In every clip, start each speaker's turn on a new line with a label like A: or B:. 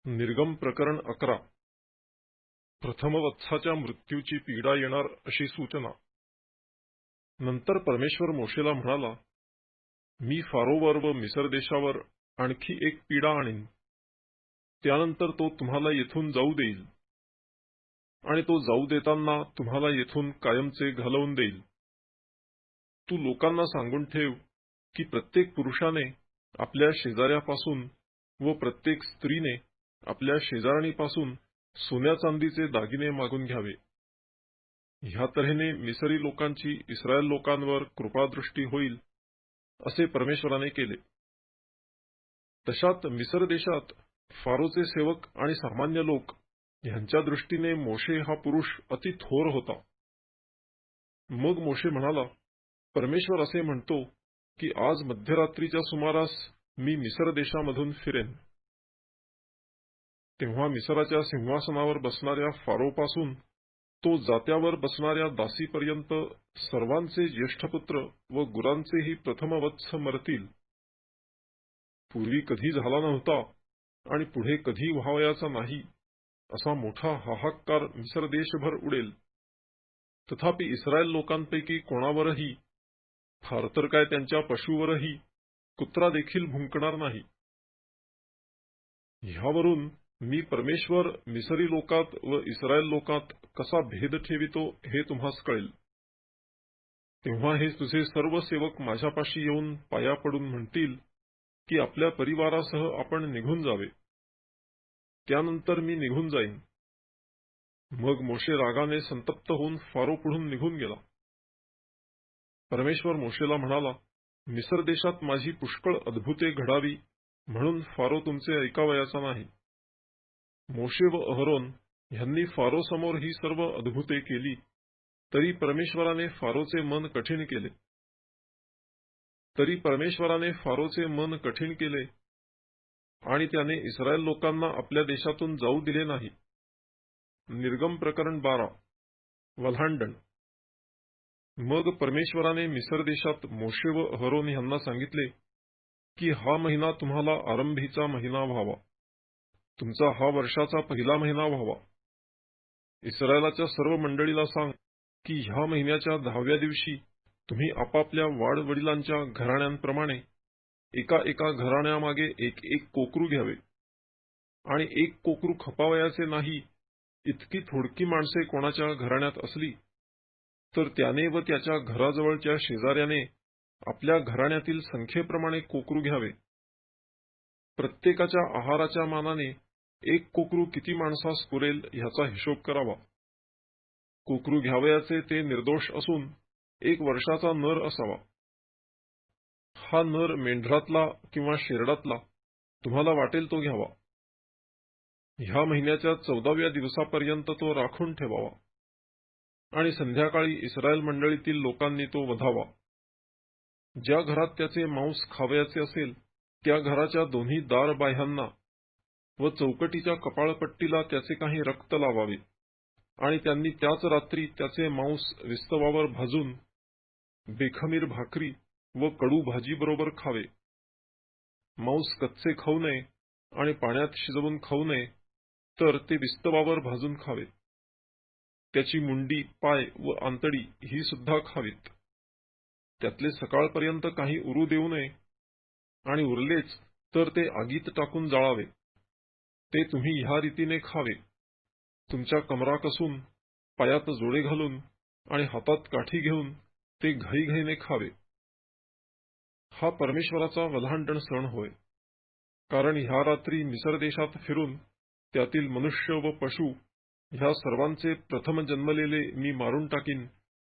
A: निर्गम प्रकरण 11. प्रथम वत्साच्या मृत्यूची पीडा येणार अशी सूचना. नंतर परमेश्वर मोशेला म्हणाला, मी फारोवर व मिसर देशावर आणखी एक पीडा आणीन. त्यानंतर तो तुम्हाला येथून जाऊ देईल, आणि तो जाऊ देताना तुम्हाला येथून कायमचे घालवून देईल. तू लोकांना सांगून ठेव की प्रत्येक पुरुषाने आपल्या शेजाऱ्यापासून व प्रत्येक स्त्रीने आपल्या शेजारणीपासून सोन्या चांदीचे दागिने मागून घ्यावे. ह्या तऱ्हेने मिसरी लोकांची इस्रायल लोकांवर कृपादृष्टी होईल, असे परमेश्वराने केले. तशात मिसर देशात फारोचे सेवक आणि सामान्य लोक ह्यांच्या दृष्टीने मोशे हा पुरुष अति थोर होता. मग मोशे म्हणाला, परमेश्वर असे म्हणतो की आज मध्यरात्रीच्या सुमारास मी मिसर देशामधून फिरेन. तेव्हा मिसराच्या सिंहासनावर बसणाऱ्या फारोपासून तो जात्यावर बसणाऱ्या दासीपर्यंत सर्वांचे ज्येष्ठपुत्र व गुरांचेही प्रथम वत्स मरतील. पूर्वी कधी झाला नव्हता आणि पुढे कधी व्हावयाचा नाही असा मोठा हाहाकार मिसर देशभर उडेल. तथापि इस्रायल लोकांपैकी कोणावरही, फार तर काय त्यांच्या पशुवरही, कुत्रा देखील भुंकणार नाही. ह्यावरून मी परमेश्वर मिसरी लोकात व इस्रायल लोकात कसा भेद ठेवितो हे तुम्हास कळेल. तेव्हा हे तुझे सर्व सेवक माझ्यापाशी येऊन पाया पडून म्हणतील की आपल्या परिवारासह आपण निघून जावे. त्यानंतर मी निघून जाईन. मग मोशे रागाने संतप्त होऊन फारो पुढून निघून गेला. परमेश्वर मोशेला म्हणाला, मिसर देशात माझी पुष्कळ अद्भुते घडावी म्हणून फारो तुमचे ऐकावयाचा नाही. मोशे व अहरोन ह्यांनी फारो समोर ही सर्व अद्भुते केली, तरी परमेश्वराने फारोचे मन कठीण केले आणि त्याने इस्रायल लोकांना आपल्या देशातून जाऊ दिले नाही. निर्गम प्रकरण 12. वल्हांडण. मग परमेश्वराने मिसर देशात मोशे व अहरोन ह्यांना सांगितले की हा महिना तुम्हाला आरंभीचा महिना व्हावा, तुमचा हा वर्षाचा पहिला महिना व्हावा. इस्रायलाच्या सर्व मंडळीला सांग की ह्या महिन्याच्या 10व्या दिवशी तुम्ही आपापल्या वाडवडिलांच्या घराण्यांप्रमाणे एका एका घराण्यामागे एक एक कोकरू घ्यावे, आणि एक कोकरू खपावयाचे नाही इतकी थोडकी माणसे कोणाच्या घराण्यात असली तर त्याने व त्याच्या घराजवळच्या शेजाऱ्याने आपल्या घराण्यातील संख्येप्रमाणे कोकरू घ्यावे. प्रत्येकाच्या आहाराच्या मानाने एक कोकरू किती माणसास पुरेल ह्याचा हिशोब करावा. कोकरू घ्यावयाचे ते निर्दोष असून 1 वर्षाचा नर असावा. हा नर मेंढरातला किंवा शेरडातला तुम्हाला वाटेल तो घ्यावा. ह्या महिन्याच्या 14व्या दिवसापर्यंत तो राखून ठेवावा, आणि संध्याकाळी इस्रायल मंडळीतील लोकांनी तो वधावा. ज्या घरात त्याचे मांस खावयाचे असेल त्या घराच्या दोन्ही दारबाह्यांना व चौकटीच्या कपाळपट्टीला त्याचे काही रक्त लावावे, आणि त्यांनी त्याच रात्री त्याचे मांस विस्तवावर भाजून बेखमीर भाकरी व कडू भाजीबरोबर खावे. मांस कच्चे खाऊ नये आणि पाण्यात शिजवून खाऊ नये, तर ते विस्तवावर भाजून खावे. त्याची मुंडी, पाय व आंतडी ही सुद्धा खावीत. त्यातले सकाळपर्यंत काही उरू देऊ नये, आणि उरलेच तर ते आगीत टाकून जाळावे. ते तुम्ही ह्या रीतीने खावे, तुमच्या कमरा कसून, पायात जोडे घालून आणि हातात काठी घेऊन ते घाईघाईने खावे. हा परमेश्वराचा वल्हांडण सण होय. कारण ह्या रात्री मिसर देशात फिरून त्यातील मनुष्य व पशु ह्या सर्वांचे प्रथम जन्मलेले मी मारून टाकीन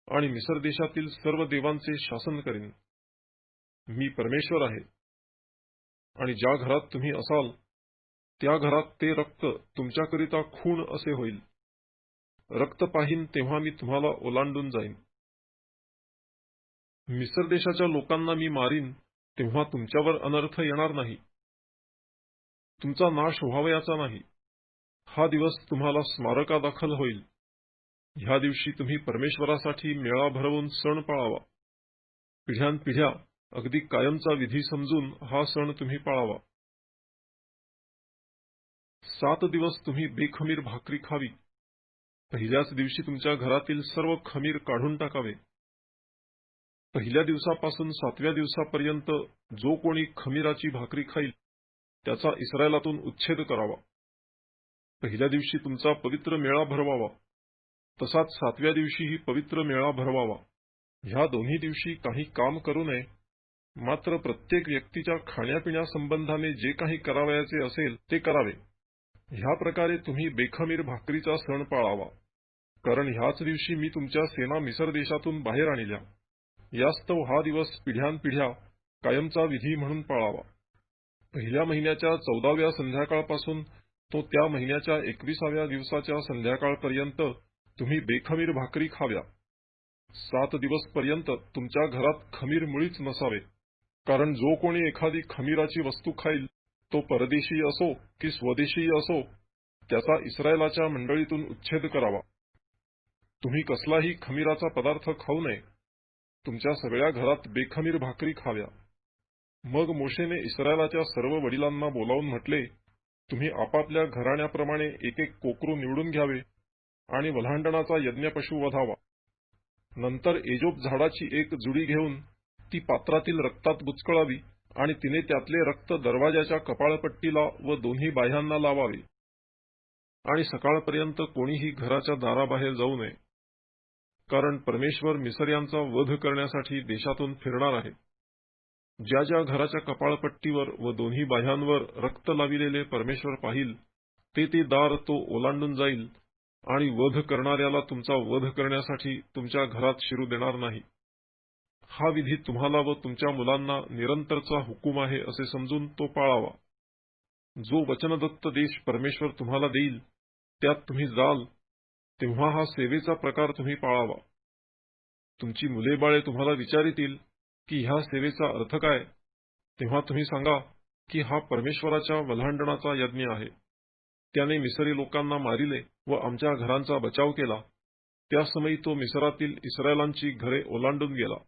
A: आणि मिसर देशातील सर्व देवांचे शासन करीन. मी परमेश्वर आहे. आणि ज्या घरात तुम्ही असाल त्या घरात ते रक्त तुमच्याकरिता खून असे होईल. रक्त पाहीन तेव्हा मी तुम्हाला ओलांडून जाईन. मिसर देशाच्या लोकांना मी मारीन तेव्हा तुमच्यावर अनर्थ येणार नाही, तुमचा नाश व्हावयाचा नाही. हा दिवस तुम्हाला स्मारकादाखल होईल. ह्या दिवशी तुम्ही परमेश्वरासाठी मेळा भरवून सण पाळावा. पिढ्यानपिढ्या अगदी कायमचा विधी समजून हा सण तुम्ही पाळावा. 7 दिवस तुम्ही बेखमीर भाकरी खावी. पहिल्याच दिवशी तुमच्या घरातील सर्व खमीर काढून टाकावे. पहिल्या दिवसापासून 7व्या दिवसापर्यंत जो कोणी खमीराची भाकरी खाईल त्याचा इस्रायलातून उच्छेद करावा. पहिल्या दिवशी तुमचा पवित्र मेळा भरवावा, तसाच 7व्या दिवशीही पवित्र मेळा भरवावा. ह्या दोन्ही दिवशी काही काम करू नये, मात्र प्रत्येक व्यक्तीच्या खाण्यापिण्यासंबंधाने जे काही करावयाचे असेल ते करावे. ह्या प्रकारे तुम्ही बेखमीर भाकरीचा सण पाळावा, कारण ह्याच दिवशी मी तुमच्या सेना मिसर देशातून बाहेर आणल्या. यास्तव हा दिवस पिढ्यानपिढ्या कायमचा विधी म्हणून पाळावा. पहिल्या महिन्याच्या 14व्या संध्याकाळपासून तो त्या महिन्याच्या 21व्या दिवसाच्या संध्याकाळपर्यंत तुम्ही बेखमीर भाकरी खाव्या. 7 दिवस पर्यंत तुमच्या घरात खमीर मुळीच नसावे, कारण जो कोणी एखादी खमीराची वस्तू खाईल तो परदेशी असो की स्वदेशी असो, त्याचा इस्रायलाच्या मंडळीतून उच्छेद करावा. तुम्ही कसलाही खमीराचा पदार्थ खाऊ नये. तुमच्या सगळ्या घरात बेखमीर भाकरी खाव्या. मग मोशेने इस्रायलाच्या सर्व वडिलांना बोलावून म्हटले, तुम्ही आपापल्या घराण्याप्रमाणे एक एक कोकरू निवडून घ्यावे आणि वल्हांडणाचा यज्ञपशु वधावा. नंतर एजोप झाडाची एक जुडी घेऊन ती पात्रातील रक्तात बुचकळावी आणि तिने त्यातले रक्त दरवाजाच्या कपाळपट्टीला व दोन्ही बाह्यांना लावावे. आणि सकाळपर्यंत कोणीही घराच्या दाराबाहेर जाऊ नये, कारण परमेश्वर मिसर्यांचा वध करण्यासाठी देशातून फिरणार आहे. ज्या ज्या घराच्या कपाळपट्टीवर व दोन्ही बाह्यांवर रक्त लाविलेले परमेश्वर पाहिल, ते दार तो ओलांडून जाईल आणि वध करणाऱ्याला तुमचा वध करण्यासाठी तुमच्या घरात शिरू देणार नाही. हा विधी तुम्हाला व तुमच्या मुलांना निरंतरचा हुकूम आहे असे समजून तो पाळावा. जो वचनदत्त देश परमेश्वर तुम्हाला देईल त्यात तुम्ही जाल, तेव्हा हा सेवेचा प्रकार तुम्ही पाळावा. तुमची मुले बाळे तुम्हाला विचारितील की ह्या सेवेचा अर्थ काय, तेव्हा तुम्ही सांगा की हा परमेश्वराच्या वल्हांडणाचा यज्ञ आहे. त्याने मिसरी लोकांना मारिले व आमच्या घरांचा बचाव केला. त्या समयी तो मिसरातील इस्रायलांची घरे ओलांडून गेला.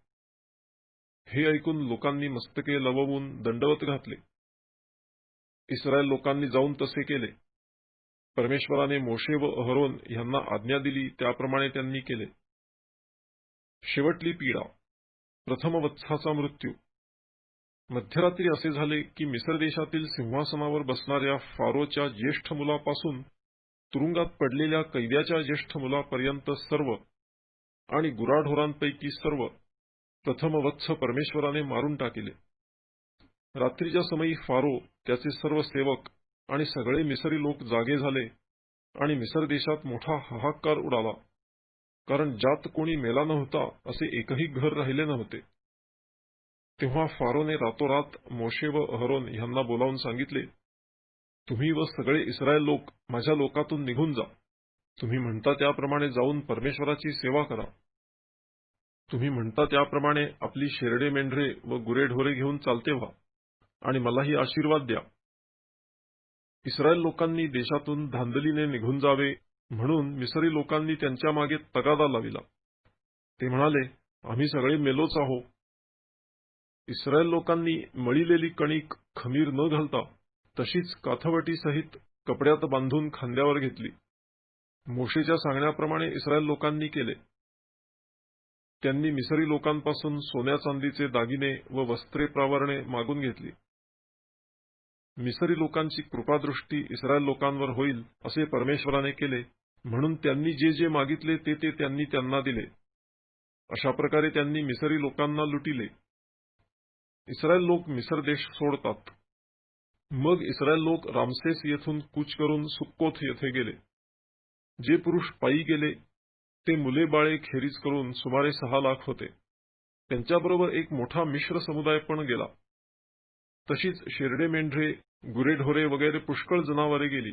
A: हे ऐकून लोकांनी मस्तके लववून दंडवत घातले. इस्रायल लोकांनी जाऊन तसे केले. परमेश्वराने मोशे व अहरोन यांना आज्ञा दिली त्याप्रमाणे त्यांनी केले. शेवटली पीडा, प्रथम वत्साचा मृत्यू. मध्यरात्री असे झाले की मिसर देशातील सिंहासनावर बसणाऱ्या फारोच्या ज्येष्ठ मुलापासून तुरुंगात पडलेल्या कैद्याच्या ज्येष्ठ मुलापर्यंत सर्व आणि गुराढोरांपैकी सर्व प्रथम वत्स परमेश्वराने मारून टाकिले. रात्रीच्या समयी फारो, त्याचे सर्व सेवक आणि सगळे मिसरी लोक जागे झाले आणि मिसर देशात मोठा हाहाकार उडाला, कारण ज्यात कोणी मेला नव्हता असे एकही घर राहिले नव्हते. तेव्हा फारोने रातोरात मोशे व अहरोन यांना बोलावून सांगितले, तुम्ही व सगळे इस्रायल लोक माझ्या लोकातून निघून जा. तुम्ही म्हणता त्याप्रमाणे जाऊन परमेश्वराची सेवा करा. तुम्ही म्हणता त्याप्रमाणे आपली शेरडे मेंढरे व गुरेढोरे घेऊन चालते व्हा आणि मलाही आशीर्वाद द्या. इस्रायल लोकांनी देशातून धांदलीने निघून जावे म्हणून मिसरी लोकांनी त्यांच्या मागे तगादा लाविला. ते म्हणाले, आम्ही सगळे मेलोच आहो. इस्रायल लोकांनी मळिलेली कणिक खमीर न घालता तशीच काथवटीसहित कपड्यात बांधून खांद्यावर घेतली. मोशेच्या सांगण्याप्रमाणे इस्रायल लोकांनी केले. त्यांनी मिसरी लोकांपासून सोन्या चांदीचे दागिने व वस्त्रे प्रावरणे मागून घेतली. मिसरी लोकांची कृपादृष्टी इस्रायल लोकांवर होईल असे परमेश्वराने केले, म्हणून त्यांनी जे जे मागितले ते त्यांनी त्यांना दिले. अशा प्रकारे त्यांनी मिसरी लोकांना लुटिले. इस्रायल लोक मिसर देश सोडतात. मग इस्रायल लोक रामसेस येथून कूच करून सुक्कोथ येथे गेले. जे पुरुष पायी गेले ते मुले बाळे खेरीज करून सुमारे 6 लाख होते. त्यांच्याबरोबर एक मोठा मिश्र समुदाय पण गेला. तशीच शेरडे मेंढरे, गुरेढोरे वगैरे पुष्कळ जनावरे गेली.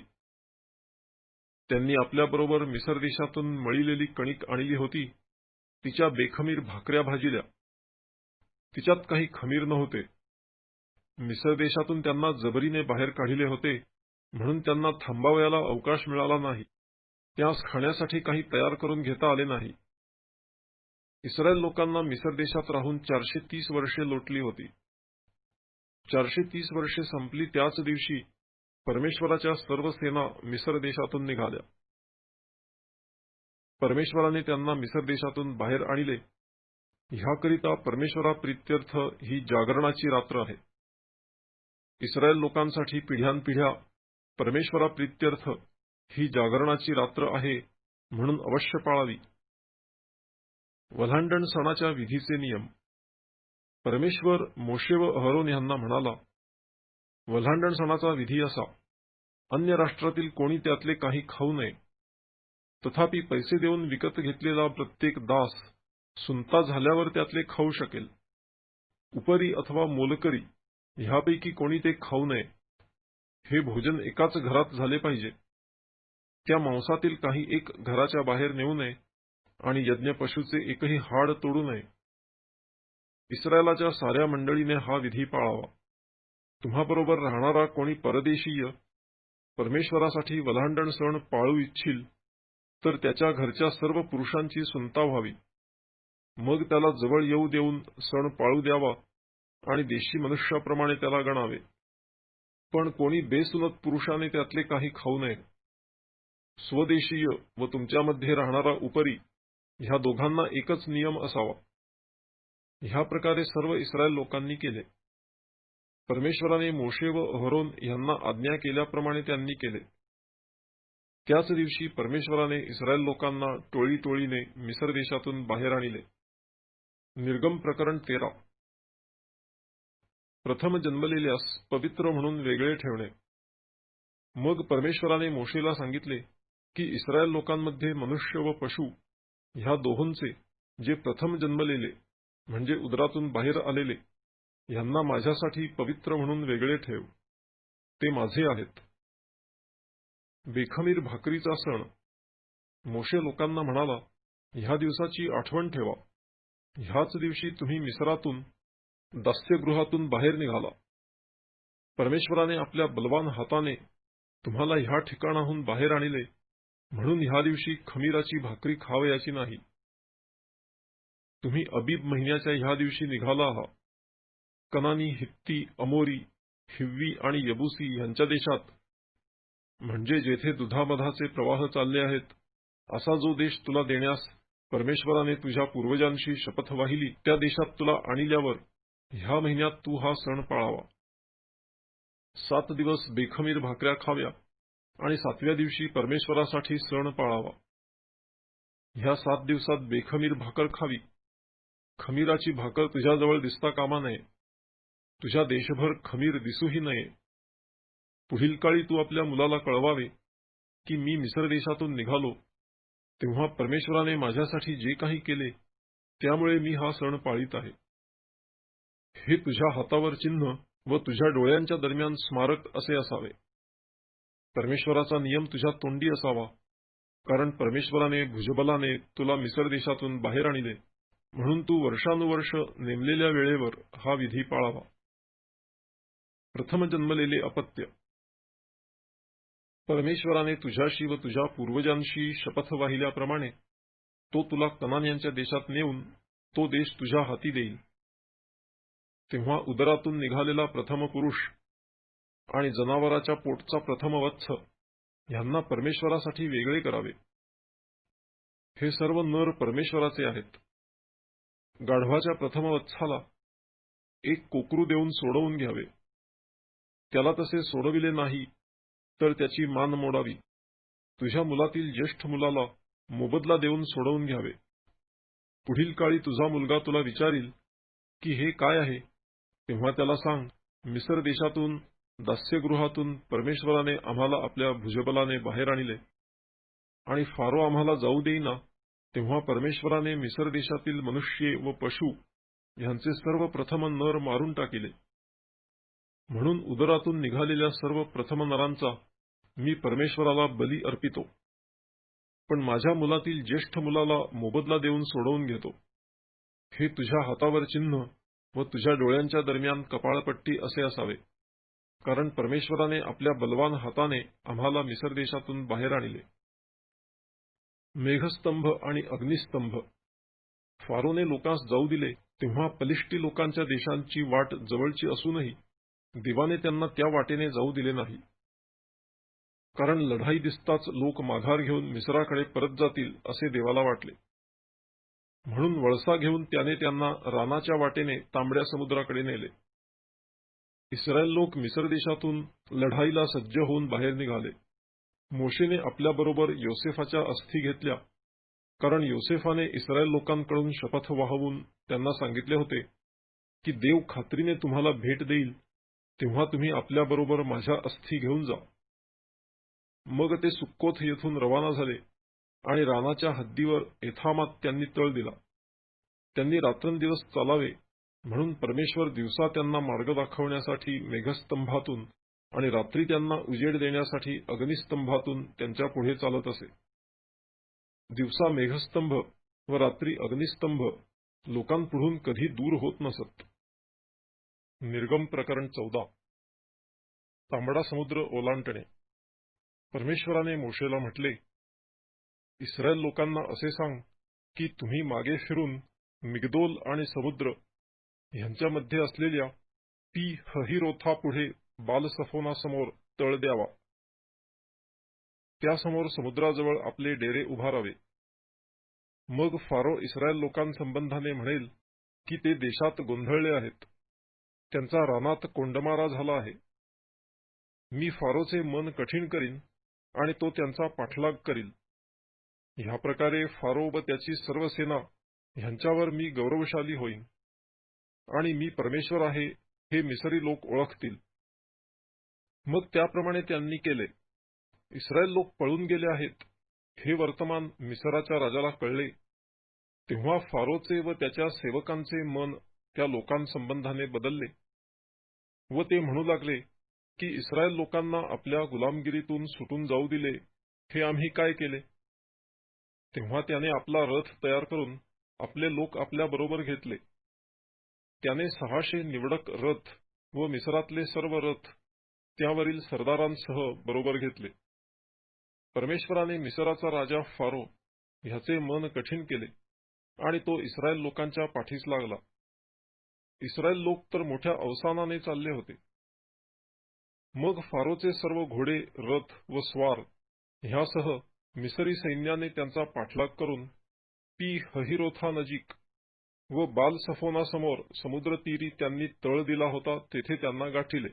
A: त्यांनी आपल्याबरोबर मिसर देशातून मळिलेली कणिक आणली होती, तिच्या बेखमीर भाकऱ्या भाजिल्या. तिच्यात काही खमीर नव्हते. मिसर देशातून त्यांना जबरीने बाहेर काढिले होते, म्हणून त्यांना थांबावयाला अवकाश मिळाला नाही. त्यास खाण्यासाठी काही तयार करून घेता आले नाही. इस्रायल लोकांना मिसर देशात राहून 430 वर्षे लोटली होती. 430 वर्षे संपली त्याच दिवशी परमेश्वराच्या सर्व सेना मिस्र देशातून निघाल्या. परमेश्वराने त्यांना मिस्र देशातून बाहेर आणले. ह्याकरिता परमेश्वराप्रित्यर्थ ही जागरणाची रात्र आहे. इस्रायल लोकांसाठी पिढ्यानपिढ्या परमेश्वराप्रित्यर्थ ही जागरणाची रात्र आहे, म्हणून अवश्य पाळावी. वल्हांडण सणाच्या विधीचे नियम. परमेश्वर मोशे व अहरोन यांना म्हणाला, वल्हांडण सणाचा विधी असा: अन्य राष्ट्रातील कोणी त्यातले काही खाऊ नये. तथापि पैसे देऊन विकत घेतलेला प्रत्येक दास सुंता झाल्यावर त्यातले खाऊ शकेल. उपरी अथवा मोलकरी ह्यापैकी कोणी ते खाऊ नये. हे भोजन एकाच घरात झाले पाहिजे. त्या मांसातील काही एक घराच्या बाहेर नेऊ नये आणि यज्ञ पशूचे एकही हाड तोडू नये. इस्रायलाच्या साऱ्या मंडळीने हा विधी पाळावा. तुम्हाबरोबर राहणारा कोणी परदेशीय परमेश्वरासाठी वल्हांडण सण पाळू इच्छिल तर त्याच्या घरच्या सर्व पुरुषांची सुंता व्हावी. मग त्याला जवळ येऊ देऊन सण पाळू द्यावा आणि देशी मनुष्याप्रमाणे त्याला गणावे. पण कोणी बेसुनत पुरुषाने त्यातले काही खाऊ नये. स्वदेशीय व तुमच्यामध्ये राहणारा उपरी ह्या दोघांना एकच नियम असावा. ह्या प्रकारे सर्व इस्रायल लोकांनी केले. परमेश्वराने मोशे व अहरोन यांना आज्ञा केल्याप्रमाणे त्यांनी केले. त्याच दिवशी परमेश्वराने इस्रायल लोकांना टोळी टोळीने मिस्र देशातून बाहेर आणले. निर्गम प्रकरण 13. प्रथम जन्मलेल्यास पवित्र म्हणून वेगळे ठेवणे. मग परमेश्वराने मोशेला सांगितले की इस्रायल लोकांमध्ये मनुष्य व पशु ह्या दोहोंचे जे प्रथम जन्मलेले म्हणजे उदरातून बाहेर आलेले ह्यांना माझ्यासाठी पवित्र म्हणून वेगळे ठेव. ते माझे आहेत. बेखमीर भाकरीचा सण. मोशे लोकांना म्हणाला, ह्या दिवसाची आठवण ठेवा. ह्याच दिवशी तुम्ही मिस्रातून दास्यगृहातून बाहेर निघाला. परमेश्वराने आपल्या बलवान हाताने तुम्हाला ह्या ठिकाणाहून बाहेर आणले, म्हणून ह्या दिवशी खमीराची भाकरी खावयाची नाही. तुम्ही अबीब महिन्याच्या ह्या दिवशी निघाला आहात. कनानी, हित्ती, अमोरी, हिव्वी आणि यबुसी यांच्या देशात, म्हणजे जेथे दुधामधाचे प्रवाह चालले आहेत, असा जो देश तुला देण्यास परमेश्वराने तुझ्या पूर्वजांशी शपथ वाहिली त्या देशात तुला आणल्यावर ह्या महिन्यात तू हा सण पाळावा. 7 दिवस बेखमीर भाकऱ्या खाव्या आणि 7व्या दिवशी परमेश्वरासाठी सण पाळावा. ह्या 7 दिवसात बेखमीर भाकर खावी. खमीराची भाकर तुझ्याजवळ दिसता कामा नये. तुझ्या देशभर खमीर दिसूही नये. पुढील काळी तू आपल्या मुलाला कळवावे की मी मिस्र देशातून निघालो तेव्हा परमेश्वराने माझ्यासाठी जे काही केले त्यामुळे मी हा सण पाळीत आहे. हे तुझ्या हातावर चिन्ह व तुझ्या डोळ्यांच्या दरम्यान स्मारक असे असावे. परमेश्वराचा नियम तुझ्या तोंडी असावा, कारण परमेश्वराने भुजबलाने तुला मिस्र देशातून बाहेर आणले, म्हणून तू वर्षानुवर्ष नेमलेल्या वेळेवर हा विधी पाळावा. प्रथम जन्मलेले अपत्य. परमेश्वराने तुझ्याशी व तुझ्या पूर्वजांशी शपथ वाहिल्याप्रमाणे तो तुला कनान्यांच्या देशात नेऊन तो देश तुझ्या हाती देईल. तेव्हा उदरातून निघालेला प्रथम पुरुष आणि जनावराच्या पोटचा प्रथम वत्स ह्यांना परमेश्वरासाठी वेगळे करावे. हे सर्व नर परमेश्वराचे आहेत. गाढवाच्या प्रथम वत्साला एक कोकरू देऊन सोडवून घ्यावे. त्याला तसे सोडविले नाही तर त्याची मान मोडावी. तुझ्या मुलातील ज्येष्ठ मुलाला मोबदला देऊन सोडवून घ्यावे. पुढील काळी तुझा मुलगा तुला विचारील की हे काय आहे, तेव्हा त्याला सांग, मिस्र देशातून दास्यगृहातून परमेश्वराने आम्हाला आपल्या भुजबलाने बाहेर आणले आणि फारो आम्हाला जाऊ देईना, तेव्हा परमेश्वराने मिस्र देशातील मनुष्ये व पशु ह्यांचे सर्व प्रथम नर मारून टाकिले. म्हणून उदरातून निघालेल्या सर्व प्रथम नरांचा मी परमेश्वराला बली अर्पितो, पण माझ्या मुलातील ज्येष्ठ मुलाला मोबदला देऊन सोडवून घेतो. हे तुझ्या हातावर चिन्ह व तुझ्या डोळ्यांच्या दरम्यान कपाळपट्टी असे असावे, कारण परमेश्वराने आपल्या बलवान हाताने आम्हाला मिस्र देशातून बाहेर आणले. मेघस्तंभ आणि अग्निस्तंभ. फारोने लोकांस जाऊ दिले तेव्हा पलिष्टी लोकांच्या देशांची वाट जवळची असूनही देवाने त्यांना त्या वाटेने जाऊ दिले नाही. कारण लढाई दिसताच लोक माघार घेऊन मिस्राकडे परत जातील असे देवाला वाटले. म्हणून वळसा घेऊन त्याने त्यांना रानाच्या वाटेने तांबड्या समुद्राकडे नेले. इस्रायल लोक मिस्र देशातून लढाईला सज्ज होऊन बाहेर निघाले. मोशेने आपल्याबरोबर योसेफाच्या अस्थी घेतल्या, कारण योसेफाने इस्रायल लोकांकडून शपथ वाहवून त्यांना सांगितले होते की देव खात्रीने तुम्हाला भेट देईल, तेव्हा तुम्ही आपल्याबरोबर माझ्या अस्थी घेऊन जा. मग ते सुक्कोथ येथून रवाना झाले आणि रानाच्या हद्दीवर एथामात त्यांनी तळ दिला. त्यांनी रात्रंदिवस चालावे म्हणून परमेश्वर दिवसा त्यांना मार्ग दाखवण्यासाठी मेघस्तंभातून आणि रात्री त्यांना उजेड देण्यासाठी अग्निस्तंभातून त्यांच्या पुढे चालत असे. दिवसा मेघस्तंभ व रात्री अग्निस्तंभ लोकांपुढून कधी दूर होत नसत. निर्गम प्रकरण 14. तांबडा समुद्र ओलांडणे. परमेश्वराने मोशेला म्हटले, इस्रायल लोकांना असे सांग की तुम्ही मागे फिरून मिग्दोल आणि समुद्र ह्यांच्यामध्ये असलेल्या पी हहिरोथापुढे बालसफोनासमोर तळ द्यावा. त्यासमोर समुद्राजवळ आपले डेरे उभारावे. मग फारो इस्रायल लोकांसंबंधाने म्हणेल की ते देशात गोंधळले आहेत, त्यांचा रानात कोंडमारा झाला आहे. मी फारोचे मन कठीण करीन आणि तो त्यांचा पाठलाग करील. ह्या प्रकारे फारो व त्याची सर्व सेना ह्यांच्यावर मी गौरवशाली होईन आणि मी परमेश्वर आहे हे मिसरी लोक ओळखतील. मग त्याप्रमाणे त्यांनी केले. इस्रायल लोक पळून गेले आहेत हे वर्तमान मिसराच्या राजाला कळले. तेव्हा फारोचे व त्याच्या सेवकांचे मन त्या लोकांसंबंधाने बदलले व ते म्हणू लागले की इस्रायल लोकांना आपल्या गुलामगिरीतून सुटून जाऊ दिले हे आम्ही काय केले. तेव्हा त्याने आपला रथ तयार करून आपले लोक आपल्याबरोबर घेतले. त्याने 600 निवडक रथ व मिसरातले सर्व रथ त्यावरील सरदारांसह बरोबर घेतले. परमेश्वराने मिसराचा राजा फारो ह्याचे मन कठीण केले आणि तो इस्रायल लोकांच्या पाठीस लागला. इस्रायल लोक तर मोठ्या अवसानाने चालले होते. मग फारोचे सर्व घोडे, रथ व स्वार ह्यासह मिसरी सैन्याने त्यांचा पाठलाग करून पी हहिरोथा नजीक व बाल सफोनासमोर समुद्रतीरी त्यांनी तळ दिला होता तेथे त्यांना गाठिले.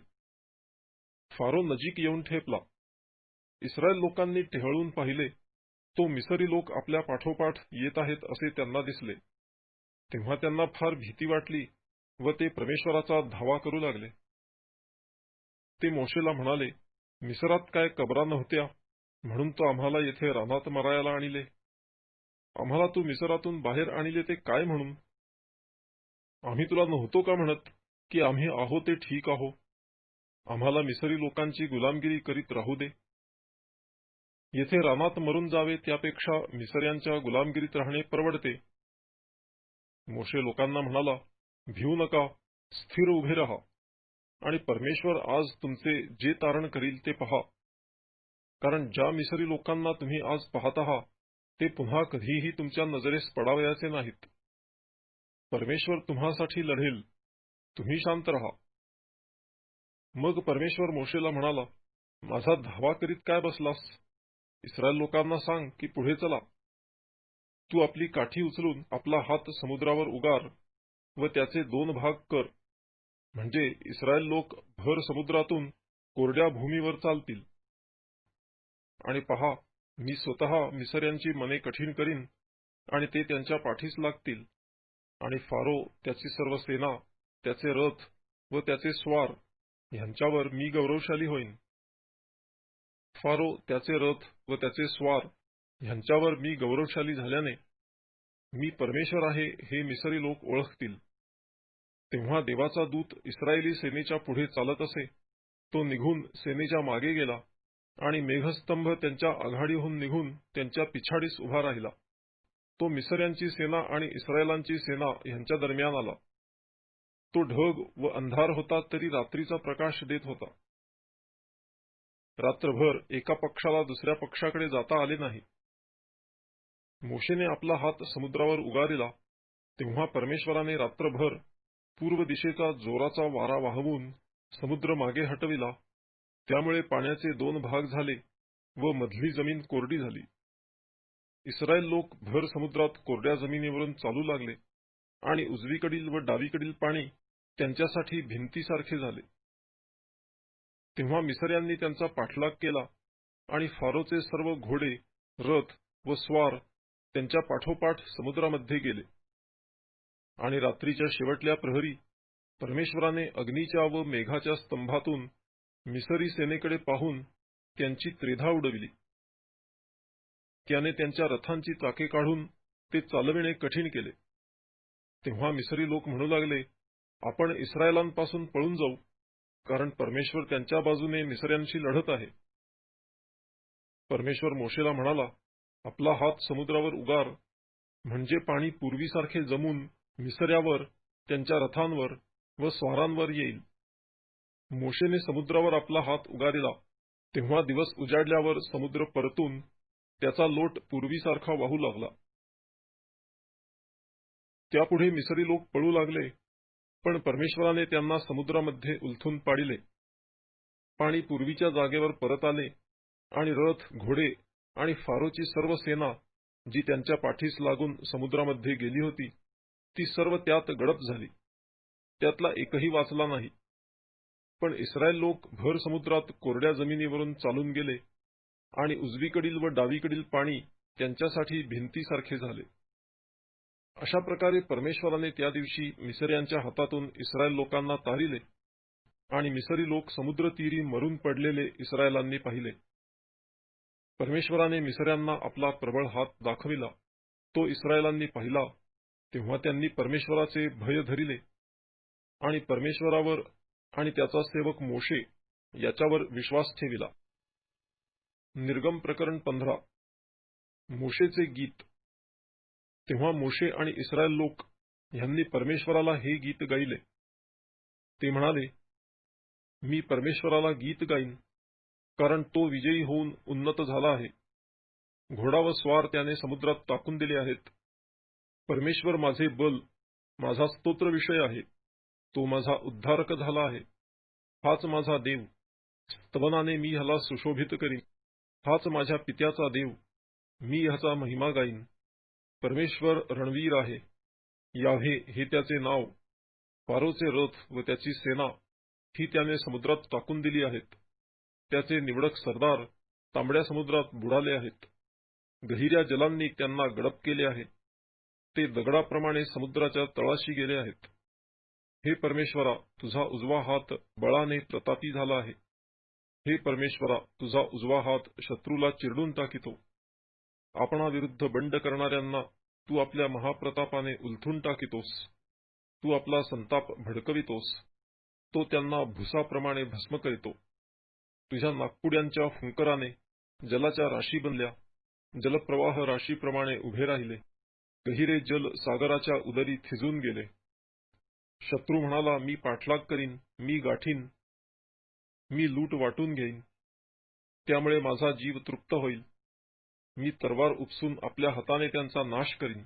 A: फारो नजीक येऊन ठेपला. इस्रायल लोकांनी टेहळून पाहिले, तो मिसरी लोक आपल्या पाठोपाठ येत आहेत असे त्यांना दिसले. तेव्हा त्यांना फार भीती वाटली व ते परमेश्वराचा धावा करू लागले. ते मोशेला म्हणाले, मिसरात काय कबरा नव्हत्या म्हणून तो आम्हाला येथे रानात मरायला आणले. आम्हाला तू मिसरातून बाहेर आणले ते काय म्हणून? आम्ही तुला नव्हतो का म्हणत की आम्ही आहो ते ठीक आहो, आम्हाला मिसरी लोकांची गुलामगिरी करीत राहू दे. येथे रानात मरून जावे त्यापेक्षा मिसऱ्यांच्या गुलामगिरीत राहणे परवडते. मोशे लोकांना म्हणाला, भिवू नका, स्थिर उभे रहा आणि परमेश्वर आज तुमचे जे तारण करील ते पहा. कारण ज्या मिसरी लोकांना तुम्ही आज पाहत आहात ते पुन्हा कधीही तुमच्या नजरेस पडावयाचे नाहीत. परमेश्वर तुम्हासाठी लढेल, तुम्ही शांत रहा. मग परमेश्वर मोशेला म्हणाला, माझा धावा करीत काय बसलास? इस्रायल लोकांना सांग की पुढे चला. तू आपली काठी उचलून आपला हात समुद्रावर उगार व त्याचे 2 भाग कर, म्हणजे इस्रायल लोक भर समुद्रातून कोरड्या भूमीवर चालतील. आणि पहा, मी स्वतः मिसऱ्यांची मने कठीण करीन आणि ते त्यांच्या पाठीस लागतील. आणि फारो, त्याची सर्व सेना, त्याचे रथ व त्याचे स्वार ह्यांच्यावर मी गौरवशाली होईन. फारो, त्याचे रथ व त्याचे स्वार ह्यांच्यावर मी गौरवशाली झाल्याने मी परमेश्वर आहे हे मिसरी लोक ओळखतील. तेव्हा देवाचा दूत इस्रायली सेनेच्या पुढे चालत असे. तो निघून सेनेच्या मागे गेला आणि मेघस्तंभ त्यांच्या आघाडीहून निघून त्यांच्या पिछाडीस उभा राहिला. तो मिसऱ्यांची सेना आणि इस्रायलांची सेना ह्यांच्या दरम्यान आला. तो ढग व अंधार होता तरी रात्रीचा प्रकाश देत होता. रात्रभर एका पक्षाला दुसऱ्या पक्षाकडे जाता आले नाही. मोशेने आपला हात समुद्रावर उगारिला तेव्हा परमेश्वराने रात्रभर पूर्व दिशेचा जोराचा वारा वाहवून समुद्र मागे हटविला. त्यामुळे पाण्याचे 2 भाग झाले व मधली जमीन कोरडी झाली. इस्रायल लोक भर समुद्रात कोरड्या जमिनीवरून चालू लागले आणि उजवीकडील व डावीकडील पाणी त्यांच्यासाठी भिंतीसारखे झाले. तेव्हा मिसर्यांनी त्यांचा पाठलाग केला आणि फारोचे सर्व घोडे, रथ व स्वार त्यांच्या पाठोपाठ समुद्रामध्ये गेले. आणि रात्रीच्या शेवटल्या प्रहरी परमेश्वराने अग्नीच्या व मेघाच्या स्तंभातून मिसरी सेनेकडे पाहून त्यांची त्रेधा उडविली. त्याने त्यांच्या रथांची चाके काढून ते चालविणे कठीण केले. तेव्हा मिसरी लोक म्हणू लागले, आपण इस्रायलांपासून पळून जाऊ, कारण परमेश्वर त्यांच्या बाजूने मिसर्यांशी लढत आहे. परमेश्वर मोशेला म्हणाला, आपला हात समुद्रावर उगार, म्हणजे पाणी पूर्वीसारखे जमून मिसर्यावर, त्यांच्या रथांवर व स्वारांवर येईल. मोशेने समुद्रावर आपला हात उगारिला, तेव्हा दिवस उजाडल्यावर समुद्र परतून त्याचा लोट पूर्वीसारखा वाहू लागला. त्यापुढे मिसरी लोक पळू लागले, पण परमेश्वराने त्यांना समुद्रामध्ये उलथून पाडिले. पाणी पूर्वीच्या जागेवर परत आले आणि रथ, घोडे आणि फारोची सर्व सेना जी त्यांच्या पाठीस लागून समुद्रामध्ये गेली होती, ती सर्व त्यात गडप झाली. त्यातला एकही वाचला नाही. पण इस्रायल लोक भर समुद्रात कोरड्या जमिनीवरून चालून गेले आणि उजवीकडील व डावीकडील पाणी त्यांच्यासाठी भिंतीसारखे झाले. अशा प्रकारे परमेश्वराने त्या दिवशी मिसर्यांच्या हातातून इस्रायल लोकांना तारिले आणि मिसरी लोक समुद्रतीरी मरून पडलेले इस्रायलांनी पाहिले. परमेश्वराने मिसर्यांना आपला प्रबळ हात दाखविला, तो इस्रायलांनी पाहिला. तेव्हा त्यांनी परमेश्वराचे भय धरिले आणि परमेश्वरावर आणि त्याचा सेवक मोशे याच्यावर विश्वास ठेविला. निर्गम प्रकरण 15. मोशेचे गीत. तेव्हा मोशे आणि इस्रायल लोक ह्यांनी परमेश्वराला हे गीत गायले. ते म्हणाले, मी परमेश्वराला गीत गाईन, कारण तो विजयी होऊन उन्नत झाला आहे. घोडा व स्वार त्याने समुद्रात टाकून दिले आहेत. परमेश्वर माझे बल, माझा स्तोत्र विषय आहे. तो माझा उद्धारक झाला आहे. हाच माझा देव, स्तवनाने मी ह्याला सुशोभित करीन. हाच माझ्या पित्याचा देव, मी ह्याचा महिमा गाईन. परमेश्वर रणवीर आहे, याव्हे हे त्याचे नाव. फारोचे रथ व त्याची सेना ही त्याने समुद्रात टाकून दिली आहेत. त्याचे निवडक सरदार तांबड्या समुद्रात बुडाले आहेत. गहिऱ्या जलांनी त्यांना गडप केले आहे. ते दगडाप्रमाणे समुद्राच्या तळाशी गेले आहेत. हे परमेश्वरा, तुझा उजवा हात बळाने प्रतापी झाला आहे. हे परमेश्वरा, तुझा उजवा हात शत्रूला चिरडून टाकितो. आपणाविरुद्ध बंड करणाऱ्यांना तू आपल्या महाप्रतापाने उलथून टाकितोस. तू आपला संताप भडकवितोस. तो त्यांना भुसाप्रमाणे भस्म करीतो. तुझ्या नागपुड्यांच्या फुंकराने जलाच्या राशी बनल्या. जलप्रवाह राशीप्रमाणे उभे राहिले. गहिरे जल सागराच्या उदरी थिजून गेले. शत्रू म्हणाला, मी पाठलाग करीन, मी गाठीन, मी लूट वाटून घेईन. त्यामुळे माझा जीव तृप्त होईल. मी तलवार उपसून आपल्या हाताने त्यांचा नाश करीन.